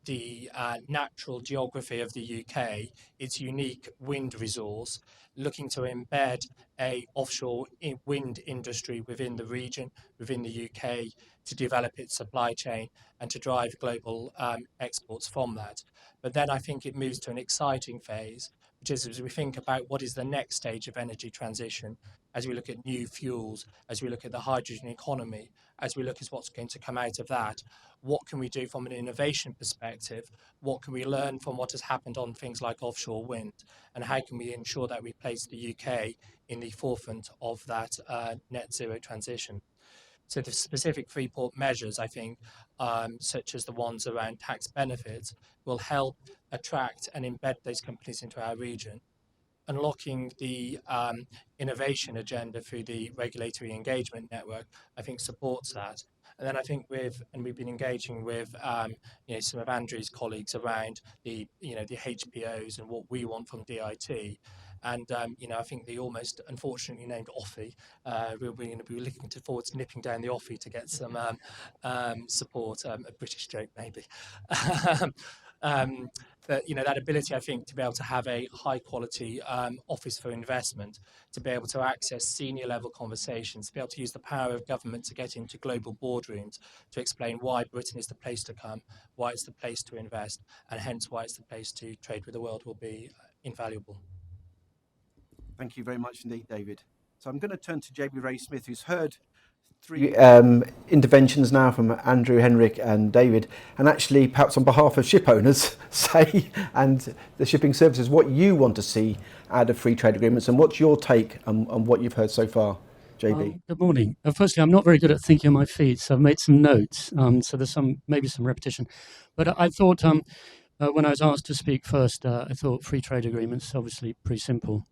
the natural geography of the UK, its unique wind resource, looking to embed a offshore wind industry within the region, within the UK, to develop its supply chain and to drive global exports from that. But then I think it moves to an exciting phase, which is as we think about what is the next stage of energy transition, as we look at new fuels, as we look at the hydrogen economy, as we look at what's going to come out of that, what can we do from an innovation perspective? What can we learn from what has happened on things like offshore wind? And how can we ensure that we place the UK in the forefront of that net zero transition? So the specific Freeport measures, I think, such as the ones around tax benefits, will help attract and embed those companies into our region. Unlocking the innovation agenda through the regulatory engagement network, I think supports that. And then I think we've been engaging with some of Andrew's colleagues around the HPOs and what we want from DIT. And I think the almost unfortunately named OFFI, we're going to be looking forward to nipping down the OFFI to get some support, a British joke maybe. But that ability, I think, to be able to have a high quality office for investment, to be able to access senior level conversations, to be able to use the power of government to get into global boardrooms, to explain why Britain is the place to come, why it's the place to invest, and hence why it's the place to trade with the world will be invaluable. Thank you very much indeed, David. So I'm going to turn to JB Ray-Smith, who's heard 3 interventions now from Andrew, Henrik and David, and actually perhaps on behalf of ship owners say, and the shipping services, what you want to see out of free trade agreements, and what's your take on what you've heard so far, JB? Good morning. Firstly, I'm not very good at thinking on my feet, so I've made some notes, so there's maybe some repetition. But I thought when I was asked to speak first, I thought free trade agreements, obviously pretty simple.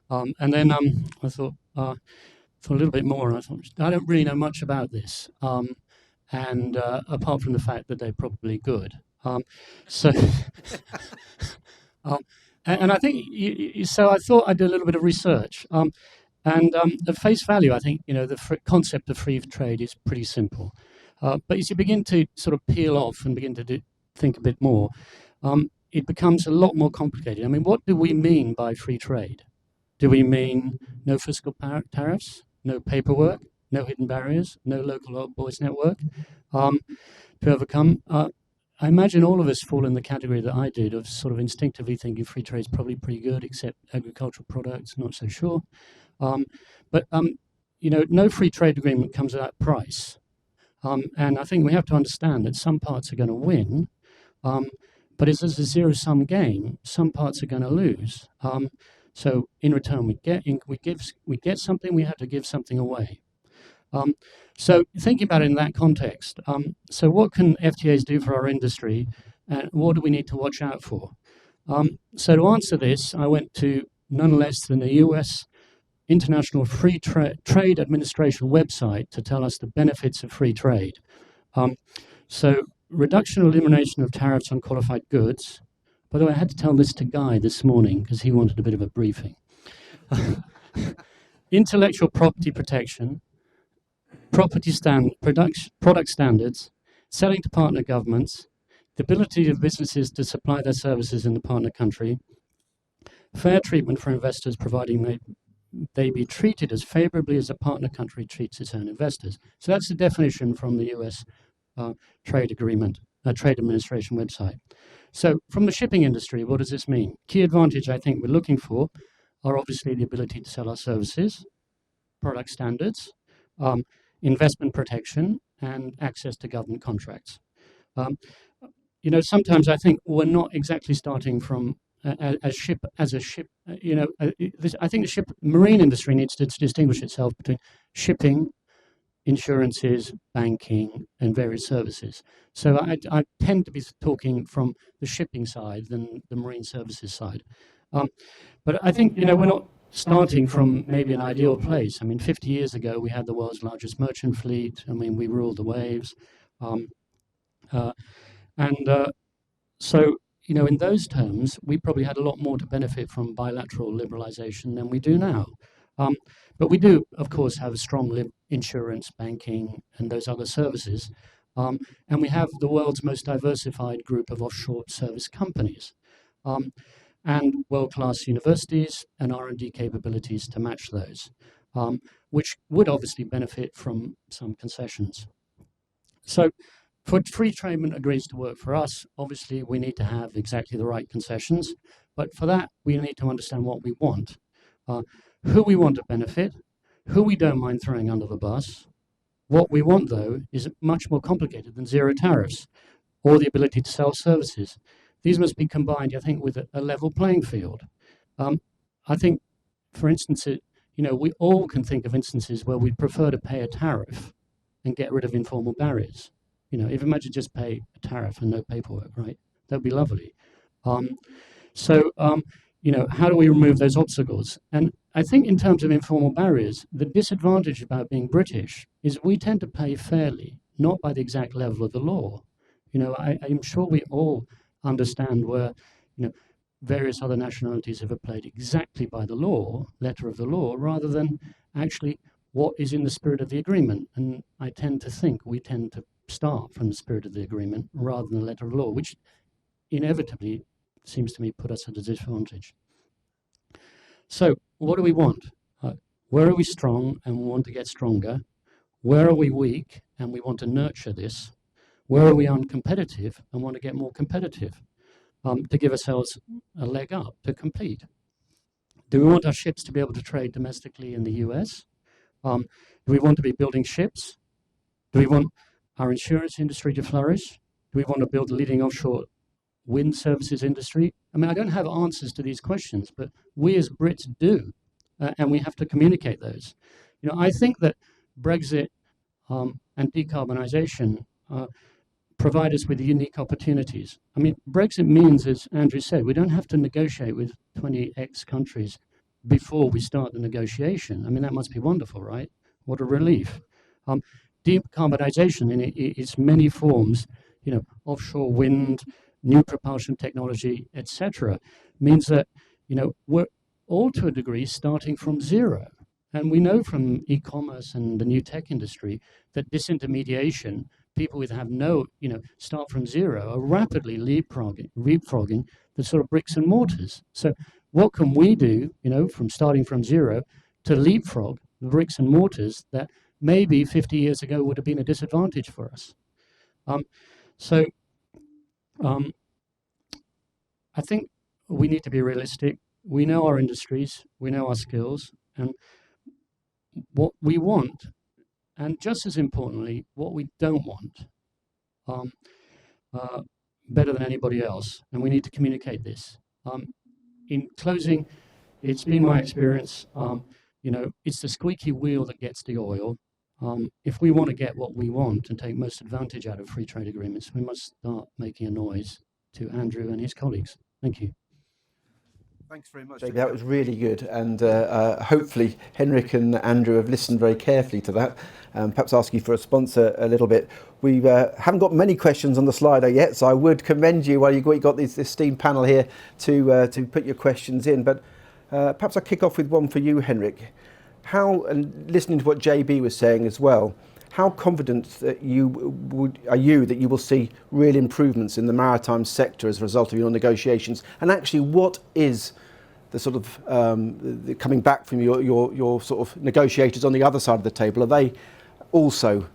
And then I thought for a little bit more, and I thought, I don't really know much about this, and apart from the fact that they're probably good. And I think, so I thought I'd do a little bit of research. And at face value, I think, the concept of free trade is pretty simple. But as you begin to sort of peel off and begin to think a bit more, it becomes a lot more complicated. I mean, what do we mean by free trade? Do we mean no fiscal tariffs, no paperwork, no hidden barriers, no local old boys network to overcome? I imagine all of us fall in the category that I did of sort of instinctively thinking free trade is probably pretty good, except agricultural products, not so sure. But no free trade agreement comes at that price. And I think we have to understand that some parts are going to win, but it's as a zero-sum game. Some parts are going to lose. So in return, we get something. We have to give something away. So thinking about it in that context, so what can FTAs do for our industry, and what do we need to watch out for? So to answer this, I went to none less than the US International Free Trade Administration website to tell us the benefits of free trade. So reduction or elimination of tariffs on qualified goods. By the way, I had to tell this to Guy this morning because he wanted a bit of a briefing. Intellectual property protection, product standards, selling to partner governments, the ability of businesses to supply their services in the partner country, fair treatment for investors providing they be treated as favorably as a partner country treats its own investors. So that's the definition from the US Trade Administration website. So from the shipping industry, what does this mean? Key advantage I think we're looking for are obviously the ability to sell our services, product standards, investment protection, and access to government contracts. Sometimes I think we're not exactly starting from a ship. I think the marine industry needs to distinguish itself between shipping, insurances, banking, and various services. So I tend to be talking from the shipping side than the marine services side. But I think, we're not starting from maybe an ideal place. I mean, 50 years ago, we had the world's largest merchant fleet. I mean, we ruled the waves. So, in those terms, we probably had a lot more to benefit from bilateral liberalization than we do now. But we do, of course, have a strong insurance, banking, and those other services. And we have the world's most diversified group of offshore service companies. And world-class universities and R&D capabilities to match those, which would obviously benefit from some concessions. So for free trade agrees to work for us, obviously we need to have exactly the right concessions, but for that we need to understand what we want, who we want to benefit, who we don't mind throwing under the bus. What we want, though, is much more complicated than zero tariffs or the ability to sell services. These must be combined, I think, with a level playing field. I think, for instance, we all can think of instances where we'd prefer to pay a tariff and get rid of informal barriers. If imagine just pay a tariff and no paperwork, right? That'd be lovely. How do we remove those obstacles? And I think in terms of informal barriers, the disadvantage about being British is we tend to pay fairly, not by the exact level of the law. I'm sure we all understand where, various other nationalities have played exactly by the law, letter of the law, rather than actually what is in the spirit of the agreement. And I tend to think we tend to start from the spirit of the agreement rather than the letter of law, which inevitably seems to me put us at a disadvantage. So what do we want? Where are we strong and we want to get stronger? Where are we weak and we want to nurture this? Where are we uncompetitive and want to get more competitive to give ourselves a leg up to compete? Do we want our ships to be able to trade domestically in the US? Do we want to be building ships? Do we want our insurance industry to flourish? Do we want to build a leading offshore wind services industry? I mean, I don't have answers to these questions, but we as Brits do, and we have to communicate those. I think that Brexit and decarbonisation provide us with unique opportunities. I mean, Brexit means, as Andrew said, we don't have to negotiate with 20x countries before we start the negotiation. I mean, that must be wonderful, right? What a relief. Decarbonisation in its many forms, offshore wind, new propulsion technology, etc., means that, we're all to a degree starting from zero. And we know from e-commerce and the new tech industry that disintermediation, people who have no, start from zero, are rapidly leapfrogging the sort of bricks and mortars. So what can we do, from starting from zero to leapfrog the bricks and mortars that maybe 50 years ago would have been a disadvantage for us? I think we need to be realistic. We know our industries, we know our skills, and what we want, and just as importantly, what we don't want, um, uh, better than anybody else, and we need to communicate this. In closing, it's been my experience, it's the squeaky wheel that gets the oil. If we want to get what we want and take most advantage out of free trade agreements, we must start making a noise to Andrew and his colleagues. Thank you. Thanks very much, JB. That was really good, and hopefully Henrik and Andrew have listened very carefully to that. Perhaps ask you for a sponsor a little bit. We haven't got many questions on the Slido yet, so I would commend you while you've got this esteemed panel here to put your questions in. But perhaps I'll kick off with one for you, Henrik. And listening to what JB was saying as well, how confident that you will see real improvements in the maritime sector as a result of your negotiations? And actually, what is the sort of the coming back from your sort of negotiators on the other side of the table? Are they also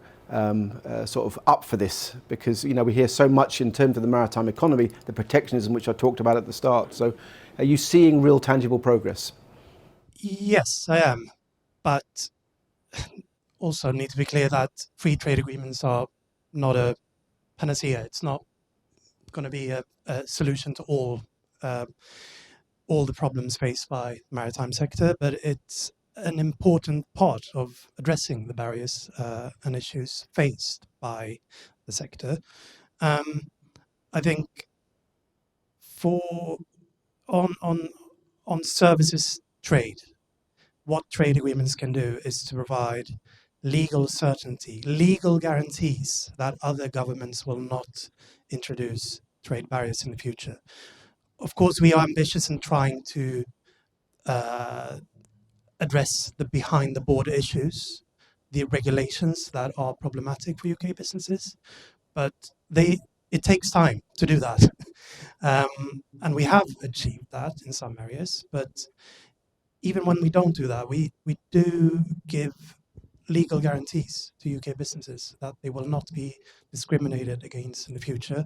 sort of up for this? Because we hear so much in terms of the maritime economy, the protectionism which I talked about at the start. So, are you seeing real tangible progress? Yes, I am, but also need to be clear that free trade agreements are not a panacea. It's not going to be a solution to all the problems faced by the maritime sector, but it's an important part of addressing the barriers and issues faced by the sector. I think on services trade, what trade agreements can do is to provide legal certainty, legal guarantees that other governments will not introduce trade barriers in the future. Of course, we are ambitious in trying to address the behind-the-border issues, the regulations that are problematic for UK businesses, but it takes time to do that. And we have achieved that in some areas, but even when we don't do that, we do give legal guarantees to UK businesses that they will not be discriminated against in the future,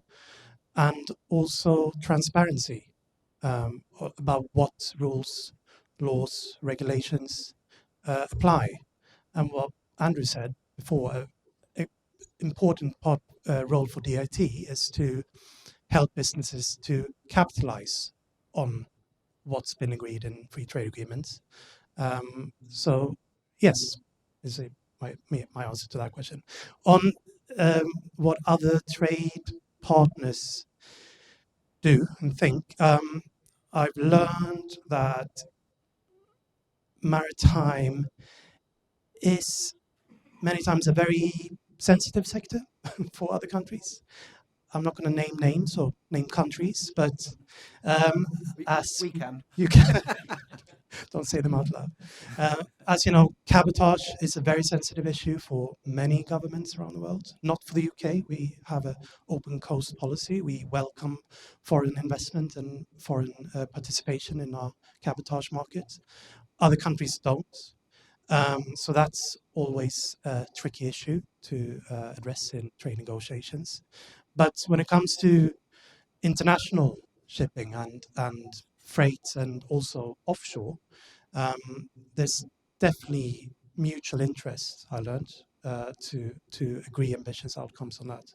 and also transparency about what rules, laws, regulations apply. And what Andrew said before, an important role for DIT is to help businesses to capitalize on what's been agreed in free trade agreements. So yes, is my answer to that question. On what other trade partners do and think, I've learned that maritime is many times a very sensitive sector for other countries. I'm not going to name names or name countries, but we can. You can. Don't say them out loud. As you know, cabotage is a very sensitive issue for many governments around the world. Not for the UK. We have an open coast policy. We welcome foreign investment and foreign participation in our cabotage market. Other countries don't. So that's always a tricky issue to address in trade negotiations. But when it comes to international shipping and freight and also offshore, there's definitely mutual interest, I learned, to agree ambitious outcomes on that.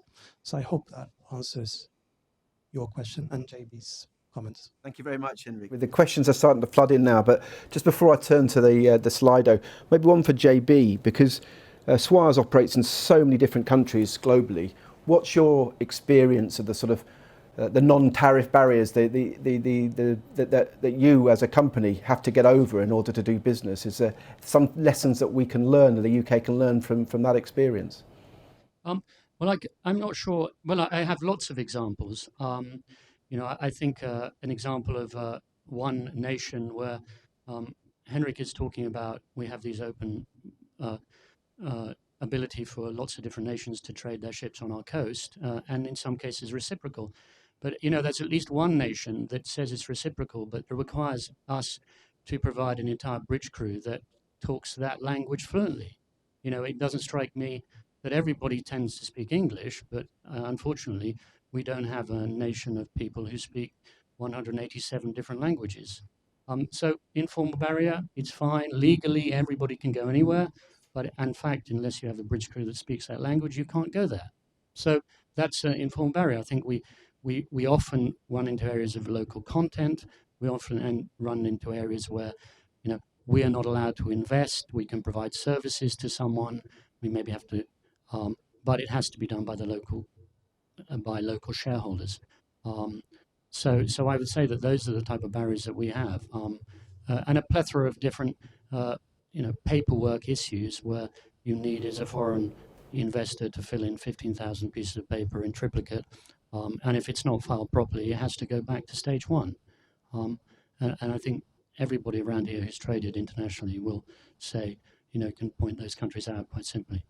So I hope that answers your question and JB's comments. Thank you very much, Henrik. The questions are starting to flood in now, but just before I turn to the Slido, maybe one for JB, because Swires operates in so many different countries globally. What's your experience of the sort of the non-tariff barriers that you as a company have to get over in order to do business? Is there some lessons that we can learn, or the UK can learn from that experience? Well, I'm not sure. Well, I have lots of examples. I think an example of one nation where Henrik is talking about, we have these open ability for lots of different nations to trade their ships on our coast, and in some cases reciprocal. But, there's at least one nation that says it's reciprocal, but it requires us to provide an entire bridge crew that talks that language fluently. It doesn't strike me that everybody tends to speak English, but unfortunately, we don't have a nation of people who speak 187 different languages. So informal barrier, it's fine. Legally, everybody can go anywhere. But in fact, unless you have a bridge crew that speaks that language, you can't go there. So that's an informal barrier. I think we often run into areas of local content. We often run into areas where, we are not allowed to invest. We can provide services to someone. We maybe have to, but it has to be done by by local shareholders. So I would say that those are the type of barriers that we have, and a plethora of different, paperwork issues where you need as a foreign investor to fill in 15,000 pieces of paper in triplicate, and if it's not filed properly, it has to go back to stage one. And I think everybody around here who's traded internationally will say, can point those countries out quite simply.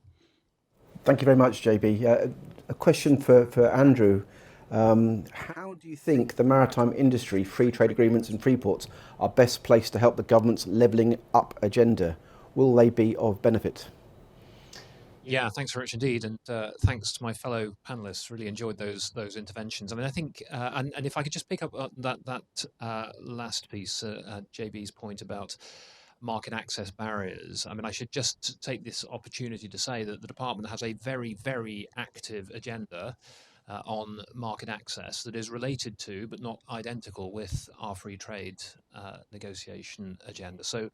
Thank you very much, JB. A question for Andrew. How do you think the maritime industry, free trade agreements and free ports are best placed to help the government's levelling up agenda? Will they be of benefit? Yeah, thanks very much indeed, and thanks to my fellow panelists. Really enjoyed those interventions. I mean, I think, and if I could just pick up that last piece, JB's point about market access barriers. I mean, I should just take this opportunity to say that the department has a very, very active agenda on market access that is related to, but not identical with, our free trade negotiation agenda. So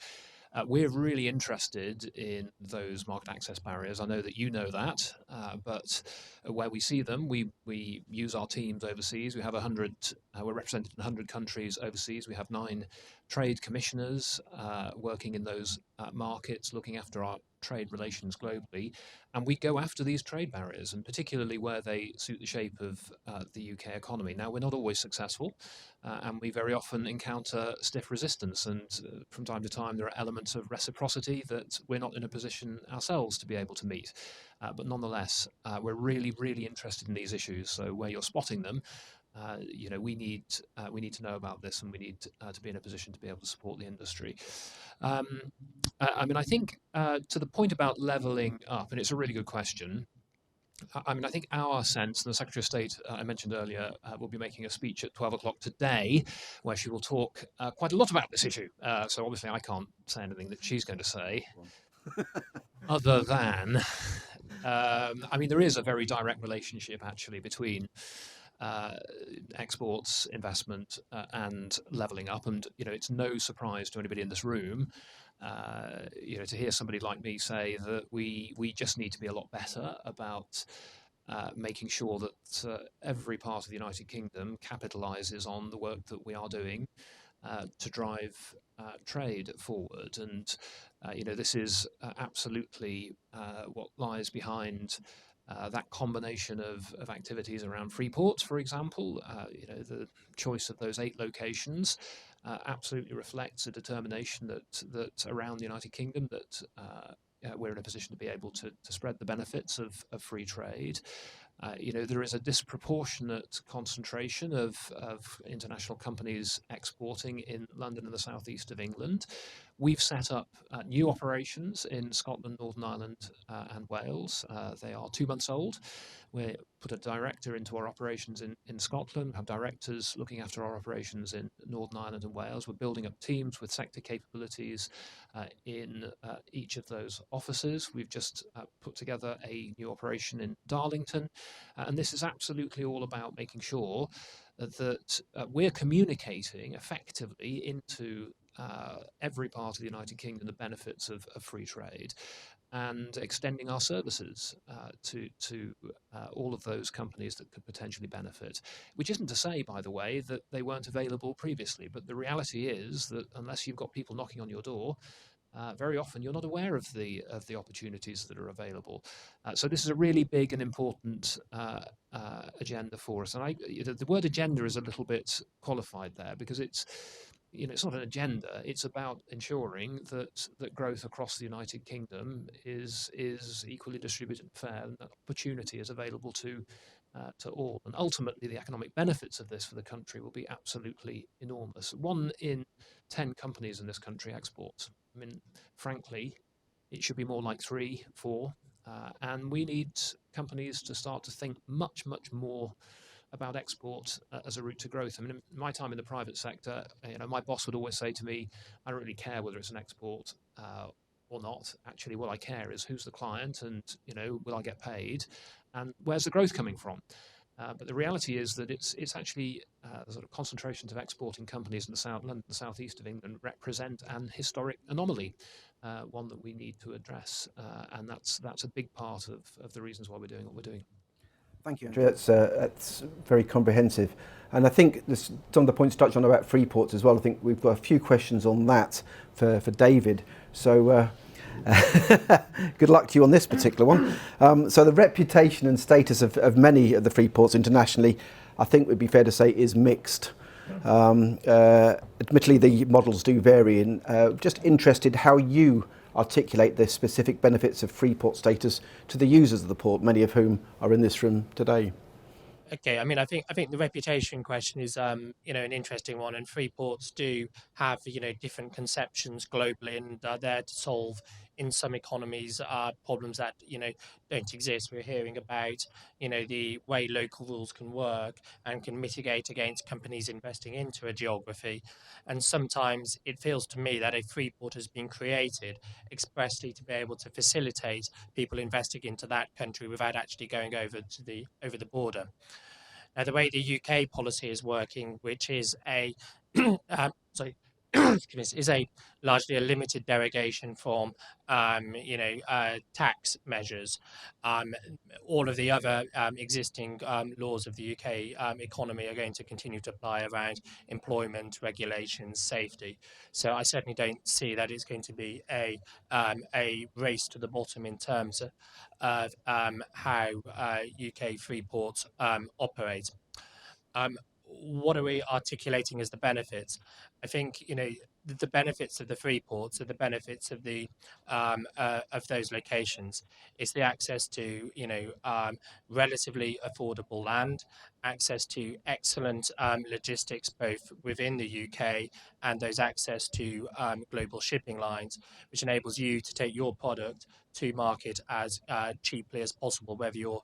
we're really interested in those market access barriers. I know that you know that, but where we see them, we use our teams overseas. We have 100, we're represented in 100 countries overseas. We have 9 trade commissioners working in those markets, looking after our trade relations globally. And we go after these trade barriers, and particularly where they suit the shape of the UK economy. Now, we're not always successful, and we very often encounter stiff resistance. And from time to time, there are elements of reciprocity that we're not in a position ourselves to be able to meet. But nonetheless, we're really, really interested in these issues. So where you're spotting them, we need to know about this, and we need to be in a position to be able to support the industry. I mean, I think to the point about levelling up, and it's a really good question. I mean, I think our sense, and the Secretary of State I mentioned earlier will be making a speech at 12 o'clock today, where she will talk quite a lot about this issue. So obviously I can't say anything that she's going to say, other than, I mean, there is a very direct relationship actually between exports, investment, and levelling up. And, it's no surprise to anybody in this room, to hear somebody like me say that we just need to be a lot better about making sure that every part of the United Kingdom capitalises on the work that we are doing to drive trade forward. And, this is absolutely what lies behind that combination of activities around free ports, for example. The choice of those 8 locations absolutely reflects a determination that around the United Kingdom that we're in a position to be able to spread the benefits of free trade. There is a disproportionate concentration of international companies exporting in London and the southeast of England. We've set up new operations in Scotland, Northern Ireland, and Wales. They are 2 months old. We put a director into our operations in Scotland. We have directors looking after our operations in Northern Ireland and Wales. We're building up teams with sector capabilities in each of those offices. We've just put together a new operation in Darlington. And this is absolutely all about making sure that we're communicating effectively into every part of the United Kingdom the benefits of free trade, and extending our services to all of those companies that could potentially benefit. Which isn't to say, by the way, that they weren't available previously, but the reality is that unless you've got people knocking on your door, very often you're not aware of the opportunities that are available. So this is a really big and important agenda for us. And the word agenda is a little bit qualified there, because it's not an agenda. It's about ensuring that growth across the United Kingdom is equally distributed and fair, and that opportunity is available to all. And ultimately, the economic benefits of this for the country will be absolutely enormous. 1 in 10 companies in this country exports. I mean, frankly, it should be more like 3, 4, and we need companies to start to think much, much more about export as a route to growth. I mean, in my time in the private sector, my boss would always say to me, "I don't really care whether it's an export or not. Actually, what I care is who's the client, and will I get paid, and where's the growth coming from." But the reality is that it's actually the sort of concentrations of exporting companies in the South London, the southeast of England represent an historic anomaly, one that we need to address, and that's a big part of the reasons why we're doing what we're doing. Thank you, Andrew. That's very comprehensive. And I think some of the points touched on about free ports as well. I think we've got a few questions on that for David. So good luck to you on this particular one. So the reputation and status of many of the free ports internationally, I think would be fair to say, is mixed. Admittedly, the models do vary. And just interested how you articulate the specific benefits of free port status to the users of the port, many of whom are in this room today. Okay, I mean, I think the reputation question is, an interesting one, and free ports do have, different conceptions globally, and are there to solve in some economies problems that don't exist. We're hearing about, the way local rules can work and can mitigate against companies investing into a geography, and sometimes it feels to me that a free port has been created expressly to be able to facilitate people investing into that country without actually going over the border. Now, the way the UK policy is working, which is a sorry, is a largely a limited derogation from tax measures. All of the other existing laws of the UK economy are going to continue to apply around employment, regulations, safety. So I certainly don't see that it's going to be a race to the bottom in terms of how UK free ports operate. What are we articulating as the benefits? I think the benefits of the free ports are the benefits of the of those locations. It's the access to relatively affordable land, access to excellent logistics both within the UK, and those access to global shipping lines, which enables you to take your product to market as cheaply as possible, whether you're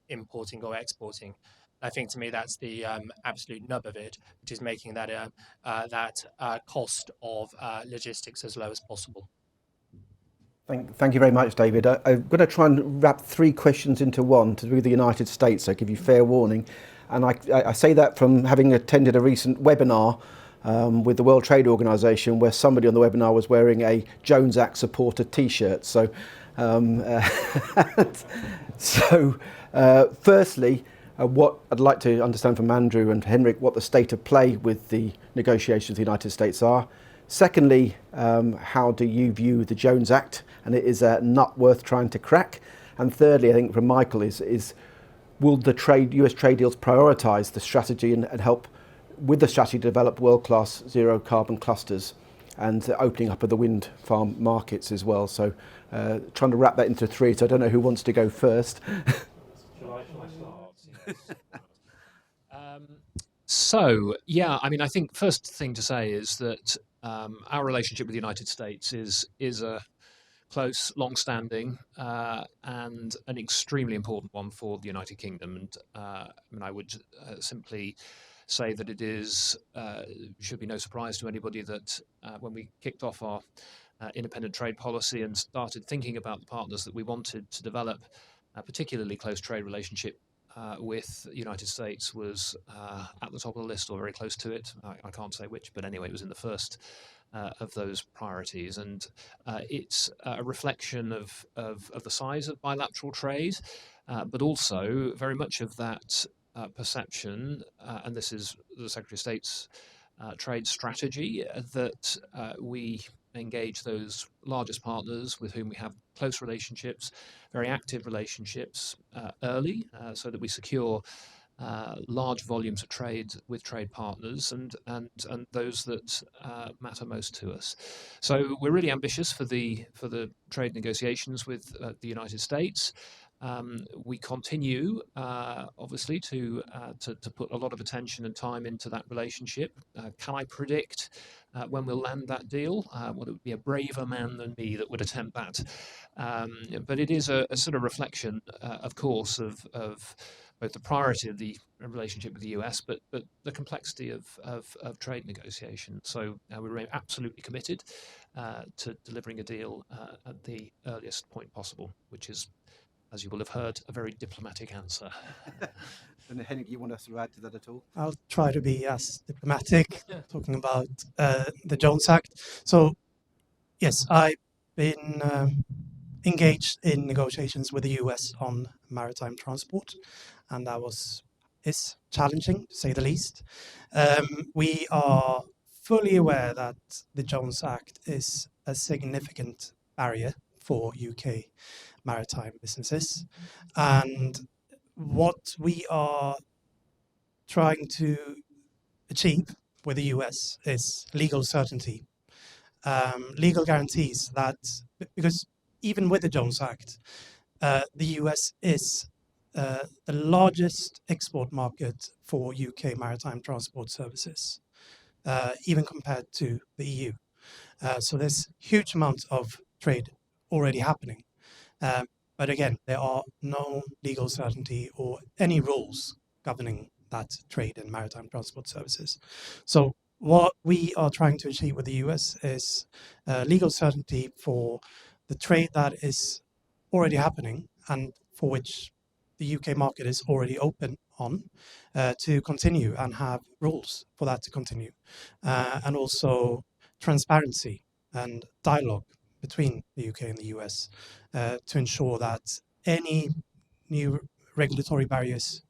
importing or exporting. I think to me that's the absolute nub of it, which is making that cost of logistics as low as possible. Thank you very much, David. I'm going to try and wrap three questions into one to do with the United States, so I give you fair warning. And I say that from having attended a recent webinar with the World Trade Organization, where somebody on the webinar was wearing a Jones Act supporter T-shirt. So, firstly, what I'd like to understand from Andrew and Henrik, what the state of play with the negotiations with the United States are. Secondly, how do you view the Jones Act, and it is a nut worth trying to crack? And thirdly, I think from Michael is will the US trade deals prioritise the strategy and help with the strategy to develop world-class zero carbon clusters and opening up of the wind farm markets as well? So trying to wrap that into three, so I don't know who wants to go first. Shall I start? So, yeah, I mean, I think first thing to say is that our relationship with the United States is a close, long-standing, and an extremely important one for the United Kingdom. And I mean, I would simply say that it should be no surprise to anybody that when we kicked off our independent trade policy and started thinking about the partners that we wanted to develop a particularly close trade relationship with the United States was at the top of the list or very close to it. I can't say which, but anyway, it was in the first of those priorities. And it's a reflection of the size of bilateral trade, but also very much of that perception, and this is the Secretary of State's trade strategy, that we engage those largest partners with whom we have close relationships, very active relationships early, so that we secure large volumes of trade with trade partners and those that matter most to us. So we're really ambitious for the trade negotiations with the United States. We continue, obviously, to put a lot of attention and time into that relationship. Can I predict when we'll land that deal? Well, it would be a braver man than me that would attempt that. But it is a sort of reflection, of course, of both the priority of the relationship with the US, but the complexity of trade negotiations. So we remain absolutely committed to delivering a deal at the earliest point possible, which is, as you will have heard, a very diplomatic answer. And Henrik, you want to sort of add to that at all? I'll try to be as diplomatic, talking about the Jones Act. So, yes, I've been engaged in negotiations with the US on maritime transport, and that is challenging, to say the least. We are fully aware that the Jones Act is a significant barrier for UK maritime businesses, and what we are trying to achieve with the US is legal certainty, legal guarantees that, because even with the Jones Act, the US is the largest export market for UK maritime transport services, even compared to the EU. So there's huge amounts of trade already happening. But again, there are no legal certainty or any rules governing that trade in maritime transport services. So what we are trying to achieve with the US is legal certainty for the trade that is already happening and for which the UK market is already open on, to continue and have rules for that to continue. And also transparency and dialogue between the UK and the US to ensure that any new regulatory barriers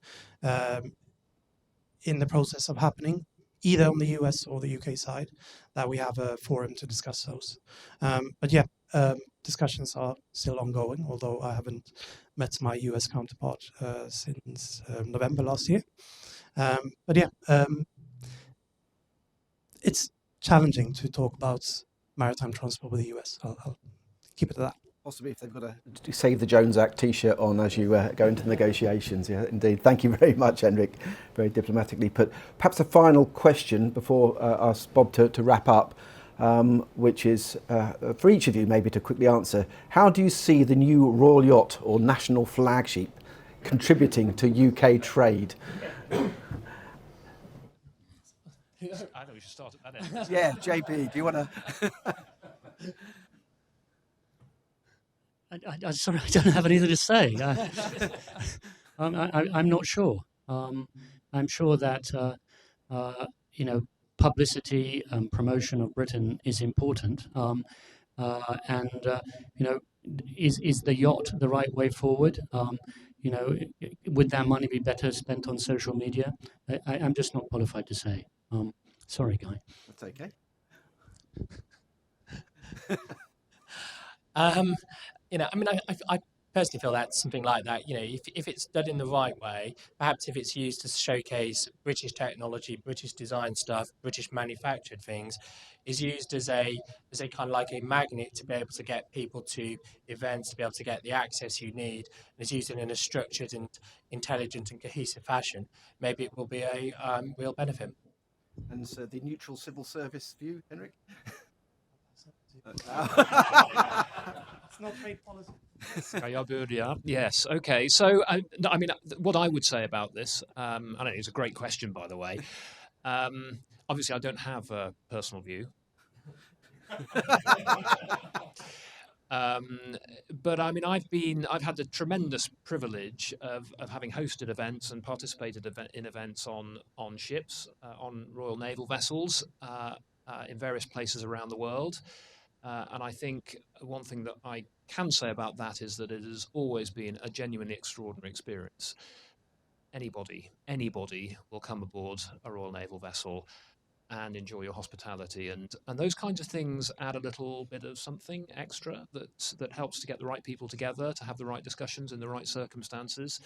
in the process of happening, either on the US or the UK side, that we have a forum to discuss those. But yeah, discussions are still ongoing, although I haven't met my US counterpart since November last year. But yeah, it's challenging to talk about maritime transport with the US. I'll keep it at that. Possibly if they've got a Save the Jones Act t-shirt on as you go into negotiations. Yeah, indeed. Thank you very much, Henrik. Very diplomatically put. Perhaps a final question before I ask Bob to wrap up, which is for each of you maybe to quickly answer. How do you see the new Royal Yacht or national flagship contributing to UK trade? I think we should start at that end. Yeah, JB, do you want to... I sorry, I don't have anything to say. I'm not sure. I'm sure that publicity and promotion of Britain is important, is the yacht the right way forward? Would that money be better spent on social media? I'm just not qualified to say. Sorry, Guy. That's okay. I personally feel that something like that, if it's done in the right way, perhaps if it's used to showcase British technology, British design stuff, British manufactured things, is used as a kind of like a magnet to be able to get people to events, to be able to get the access you need, and is used in a structured and intelligent and cohesive fashion, maybe it will be a real benefit. And so the neutral civil service view, Henrik? It's not trade policy. Yes. Okay. So, what I would say about this, it's a great question, by the way. Obviously, I don't have a personal view. But I've had the tremendous privilege of having hosted events and participated in events on ships, on Royal Naval vessels, in various places around the world. And I think one thing that I can say about that is that it has always been a genuinely extraordinary experience. Anybody will come aboard a Royal Naval vessel and enjoy your hospitality, and those kinds of things add a little bit of something extra that helps to get the right people together, to have the right discussions in the right circumstances.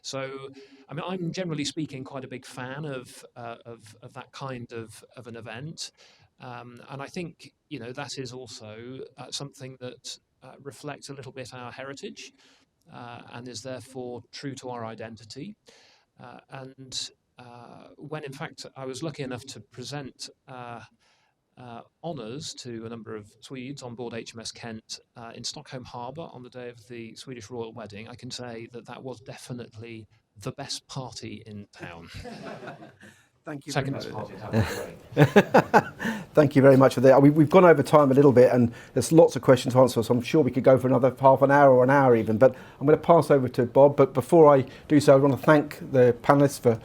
So, I'm generally speaking quite a big fan of that kind of an event. And I think, that is also something that reflects a little bit our heritage and is therefore true to our identity. When in fact I was lucky enough to present honours to a number of Swedes on board HMS Kent in Stockholm Harbour on the day of the Swedish royal wedding, I can say that was definitely the best party in town. Thank you Second very best much. party in town. Thank you very much for that. We've gone over time a little bit, and there's lots of questions to answer, so I'm sure we could go for another half an hour or an hour even, but I'm going to pass over to Bob. But before I do so, I want to thank the panellists for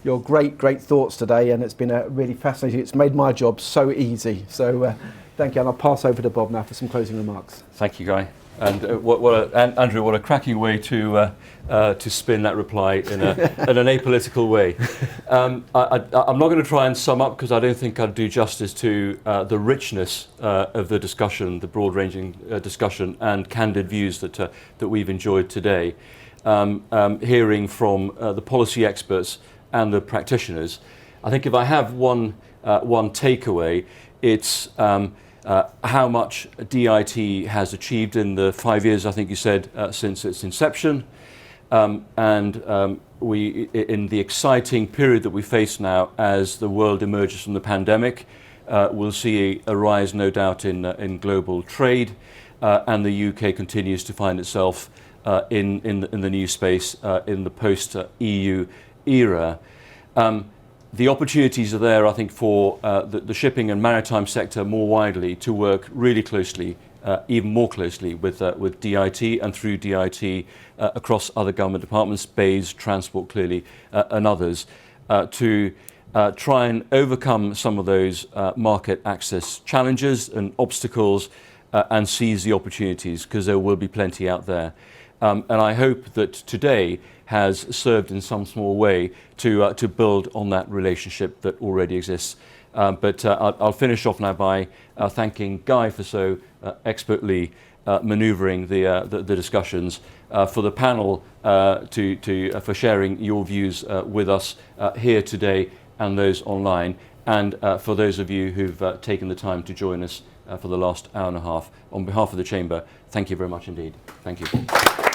your great thoughts today, and it's been really fascinating. It's made my job so easy. So thank you, and I'll pass over to Bob now for some closing remarks. Thank you, Guy. And Andrew, what a cracking way to spin that reply in an apolitical way. I'm not going to try and sum up because I don't think I'd do justice to the richness of the discussion, the broad-ranging discussion and candid views that we've enjoyed today. Hearing from the policy experts and the practitioners, I think if I have one takeaway, it's how much DIT has achieved in the 5 years, I think you said, since its inception, and we, in the exciting period that we face now as the world emerges from the pandemic, we'll see a rise, no doubt, in global trade, and the UK continues to find itself in the new space in the post-EU era. The opportunities are there, I think, for the shipping and maritime sector more widely to work really closely, even more closely with DIT and through DIT across other government departments, BAES, Transport clearly, and others, to try and overcome some of those market access challenges and obstacles and seize the opportunities, because there will be plenty out there. And I hope that today has served in some small way to build on that relationship that already exists. But I'll finish off now by thanking Guy for so expertly manoeuvring the discussions, for the panel for sharing your views with us here today and those online, and for those of you who've taken the time to join us for the last hour and a half. On behalf of the Chamber, thank you very much indeed. Thank you.